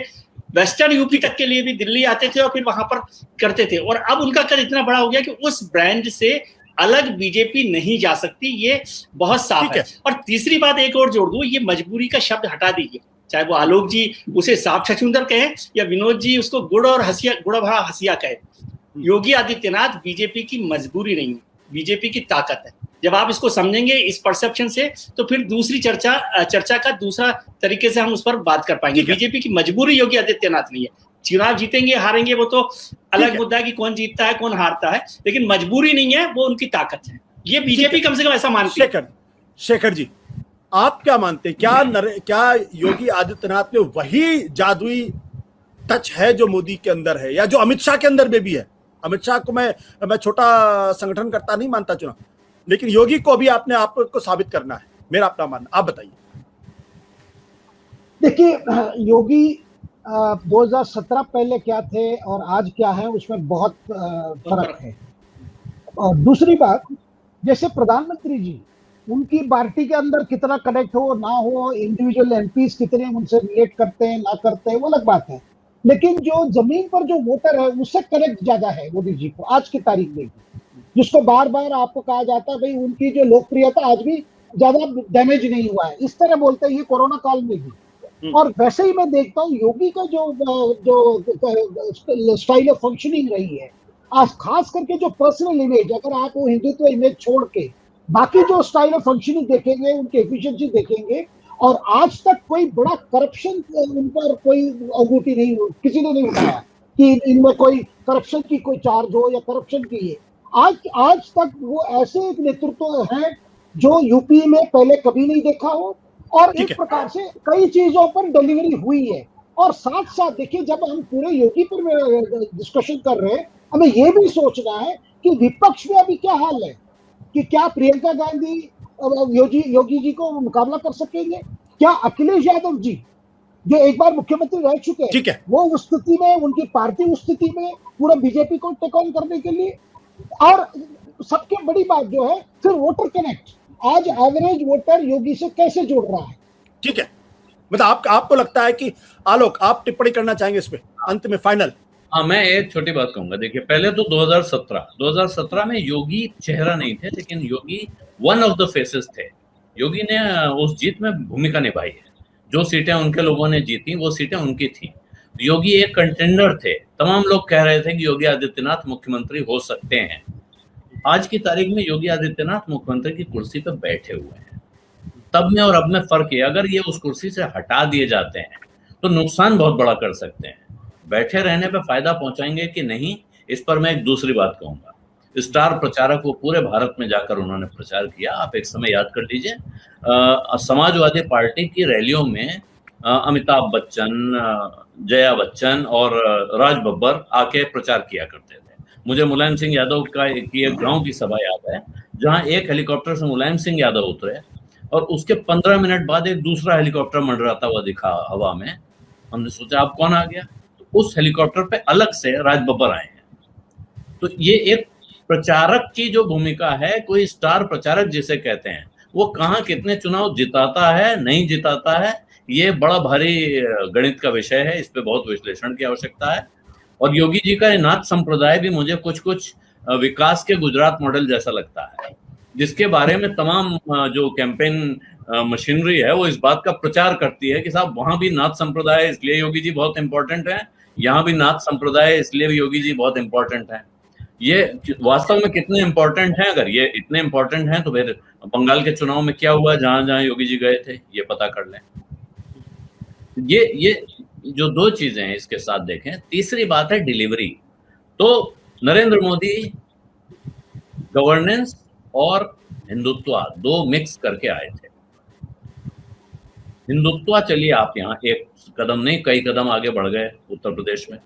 वेस्टर्न यूपी तक के लिए भी दिल्ली आते थे और फिर वहां पर करते थे। और अब उनका कद इतना बड़ा हो गया कि उस ब्रांड से अलग बीजेपी नहीं जा सकती, ये बहुत साफ है। और तीसरी बात एक और जोड़ दूं, ये मजबूरी का शब्द हटा दीजिए, चाहे वो आलोक जी उसे साफ छछूंदर कहें या विनोद जी उसको गुड़ भरा हंसिया कहे। योगी आदित्यनाथ बीजेपी की मजबूरी नहीं है, बीजेपी की ताकत है। जब आप इसको समझेंगे इस परसेप्शन से, तो फिर दूसरी चर्चा का दूसरा तरीके से हम उस पर बात कर पाएंगे। बीजेपी की मजबूरी योगी आदित्यनाथ नहीं है। चुनाव जीतेंगे हारेंगे वो तो अलग मुद्दा है कि कौन जीतता है कौन हारता है, लेकिन मजबूरी नहीं है, वो उनकी ताकत है। ये बीजेपी कम से कम ऐसा मानती है। शेखर जी, आप क्या मानते हैं, क्या योगी आदित्यनाथ में वही जादुई टच है जो मोदी के अंदर है या जो अमित शाह के अंदर में भी है? अमित शाह को मैं छोटा संगठन करता नहीं मानता चुनाव, लेकिन योगी को भी आपने आपको साबित करना है, मेरा अपना मानना। आप बताइए। देखिए, योगी 2017 पहले क्या थे और आज क्या है, उसमें बहुत फर्क है। और दूसरी बात, जैसे प्रधानमंत्री जी, उनकी पार्टी के अंदर कितना कनेक्ट हो ना हो, इंडिविजुअल एमपीज कितने उनसे रिलेट करते हैं ना करते हैं, वो अलग बात है। लेकिन जो जमीन पर जो वोटर है उससे कनेक्ट ज्यादा है मोदी जी को आज की तारीख में, जिसको बार बार आपको कहा जाता है भाई उनकी जो लोकप्रियता आज भी ज्यादा डैमेज नहीं हुआ है, इस तरह बोलते हैं ये कोरोना काल में भी। और वैसे ही मैं देखता हूँ योगी का जो स्टाइल ऑफ फंक्शनिंग रही है, आज खास करके जो पर्सनल इमेज, अगर आप वो हिंदुत्व इमेज छोड़ के बाकी जो स्टाइल ऑफ फंक्शनिंग देखेंगे, उनके एफिशिएंसी देखेंगे, और आज तक कोई बड़ा करप्शन उन पर कोई अंगूठी नहीं, किसी ने नहीं उठाया कि इनमें कोई करप्शन की कोई चार्ज हो या करप्शन की है। आज तक वो ऐसे एक नेतृत्व है जो यूपी में पहले कभी नहीं देखा हो, और एक प्रकार से कई चीजों पर डिलीवरी हुई है। और साथ साथ देखिए, जब हम पूरे योगी पर डिस्कशन कर रहे हैं, हमें यह भी सोचना है कि विपक्ष में अभी क्या हाल है, कि क्या प्रियंका गांधी योगी जी को मुकाबला कर सकेंगे, क्या अखिलेश यादव जी जो एक बार मुख्यमंत्री रह चुके हैं, वो उस स्थिति में, उनकी पार्टी उस स्थिति में पूरा बीजेपी को टेक ऑन करने के लिए। और सबसे बड़ी बात जो है फिर वोटर कनेक्ट, आज एवरेज वोटर योगी से कैसे जुड़ रहा है। ठीक है, मतलब आपको लगता है कि आलोक, आप टिप्पणी करना चाहेंगे इस पे अंत में फाइनल? हाँ, मैं एक छोटी बात कहूंगा। देखिए, पहले तो 2017 में योगी चेहरा नहीं थे, लेकिन योगी वन ऑफ द फेसेस थे। योगी ने उस जीत में भूमिका निभाई है। जो सीटें उनके लोगों ने जीती, वो सीटें उनकी थी। योगी एक कंटेंडर थे। तमाम लोग कह रहे थे कि योगी आदित्यनाथ मुख्यमंत्री हो सकते हैं। आज की तारीख में योगी आदित्यनाथ मुख्यमंत्री की कुर्सी पर बैठे हुए हैं। तब में और अब में फर्क है, अगर ये उस कुर्सी से हटा दिए जाते हैं तो नुकसान बहुत बड़ा कर सकते हैं। बैठे रहने पे फायदा पहुंचाएंगे कि नहीं, इस पर मैं एक दूसरी बात कहूंगा। स्टार प्रचारक वो पूरे भारत में जाकर उन्होंने प्रचार किया। आप एक समय याद कर लीजिए, समाजवादी पार्टी की रैलियों में अमिताभ बच्चन, जया बच्चन और राज बब्बर आके प्रचार किया करते थे। मुझे मुलायम सिंह यादव की एक गांव की सभा याद है, जहां एक हेलीकॉप्टर से मुलायम सिंह यादव उतरे और उसके 15 मिनट बाद एक दूसरा हेलीकॉप्टर मंडराता हुआ दिखा हवा में। हमने सोचा अब कौन आ गया, तो उस हेलीकॉप्टर पे अलग से राज बब्बर आए हैं। तो ये एक प्रचारक की जो भूमिका है, कोई स्टार प्रचारक जिसे कहते हैं, वो कहाँ कितने चुनाव जिताता है, नहीं जिताता है, ये बड़ा भारी गणित का विषय है। इस पे बहुत विश्लेषण की आवश्यकता है। और योगी जी का नाथ संप्रदाय भी मुझे कुछ विकास के गुजरात मॉडल जैसा लगता है, जिसके बारे में तमाम जो कैंपेन मशीनरी है वो इस बात का प्रचार करती है कि साहब वहां भी नाथ संप्रदाय है, इसलिए योगी जी बहुत इंपॉर्टेंट है, यहाँ भी नाथ संप्रदाय है, इसलिए योगी जी बहुत इंपॉर्टेंट है। ये वास्तव में कितने इंपॉर्टेंट हैं? अगर ये इतने इंपॉर्टेंट हैं तो फिर बंगाल के चुनाव में क्या हुआ जहां जहां योगी जी गए थे, ये पता कर लें। ये जो दो चीजें हैं इसके साथ देखें। तीसरी बात है डिलीवरी। तो नरेंद्र मोदी गवर्नेंस और हिंदुत्व दो मिक्स करके आए थे। हिंदुत्व, चलिए आप यहाँ एक कदम नहीं कई कदम आगे बढ़ गए उत्तर प्रदेश में,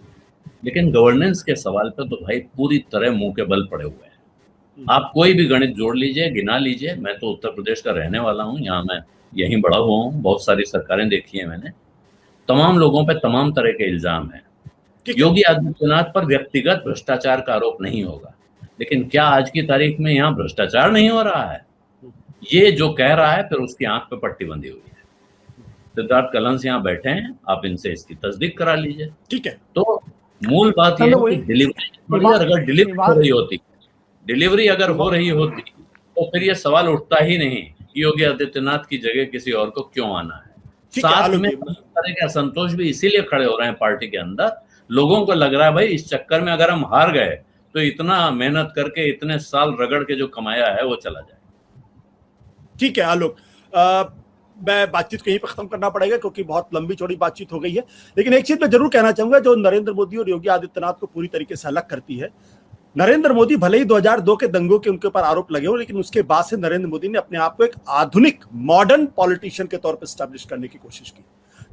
लेकिन गवर्नेंस के सवाल पे तो भाई पूरी तरह मुंह के बल पड़े हुए हैं। आप कोई भी गणित जोड़ लीजिए, गिना लीजिए। मैं तो उत्तर प्रदेश का रहने वाला हूँ, यहाँ मैं यहीं बड़ा हुआ हूँ, बहुत सारी सरकारें देखी है मैंने। तमाम लोगों पे तमाम तरह के इल्जाम हैं। योगी आदित्यनाथ पर व्यक्तिगत भ्रष्टाचार का आरोप नहीं होगा, लेकिन क्या आज की तारीख में यहाँ भ्रष्टाचार नहीं हो रहा है? ये जो कह रहा है फिर उसकी आंख पे पट्टी बंधी हुई है। सिद्धार्थ कलंस यहाँ बैठे हैं, आप इनसे इसकी तस्दीक करा लीजिए। ठीक है, तो मूल बात यह है कि डिलीवरी अगर हो रही होती तो फिर ये सवाल उठता ही नहीं कि योगी आदित्यनाथ की जगह किसी और को क्यों आना है। साथ में तरह के असंतोष भी इसीलिए खड़े हो रहे हैं पार्टी के अंदर। लोगों को लग रहा है भाई इस चक्कर में अगर हम हार गए तो इतना मेहनत करके इतने साल रगड़ के जो कमाया है वो चला जाए। ठीक है आलोक, मैं बातचीत को यहीं पर खत्म करना पड़ेगा क्योंकि बहुत लंबी चौड़ी बातचीत हो गई है। लेकिन एक चीज मैं जरूर कहना चाहूंगा जो नरेंद्र मोदी और योगी आदित्यनाथ को पूरी तरीके से अलग करती है। नरेंद्र मोदी भले ही 2002 के दंगों के उनके ऊपर आरोप लगे हो, लेकिन उसके बाद से नरेंद्र मोदी ने अपने आप को एक आधुनिक मॉडर्न पॉलिटिशियन के तौर पर स्टैब्लिश करने की कोशिश की।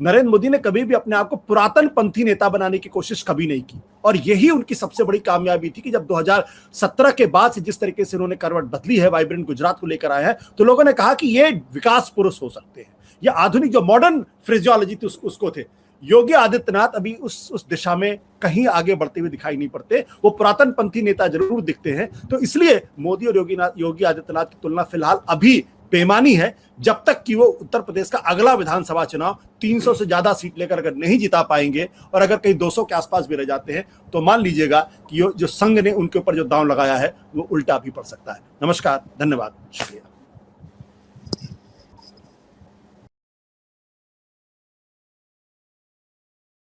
नरेंद्र मोदी ने कभी भी अपने आप को पुरातन पंथी नेता बनाने की कोशिश कभी नहीं की, और यही उनकी सबसे बड़ी कामयाबी थी कि जब 2017 के बाद से जिस तरीके से उन्होंने करवट बदली है, वाइब्रेंट गुजरात को लेकर आए हैं, तो लोगों ने कहा कि ये विकास पुरुष हो सकते हैं, ये आधुनिक जो मॉडर्न फ्रेजियोलॉजी थी उसको थे। योगी आदित्यनाथ अभी उस दिशा में कहीं आगे बढ़ते हुए दिखाई नहीं पड़ते, वो पुरातन पंथी नेता जरूर दिखते हैं। तो इसलिए मोदी और योगी आदित्यनाथ की तुलना फिलहाल अभी बेमानी है, जब तक कि वो उत्तर प्रदेश का अगला विधानसभा चुनाव 300 से ज्यादा सीट लेकर अगर नहीं जिता पाएंगे और अगर कहीं 200 के आसपास भी रह जाते हैं तो मान लीजिएगा कि जो संघ ने उनके ऊपर जो दांव लगाया है वो उल्टा भी पड़ सकता है। नमस्कार, धन्यवाद, शुक्रिया।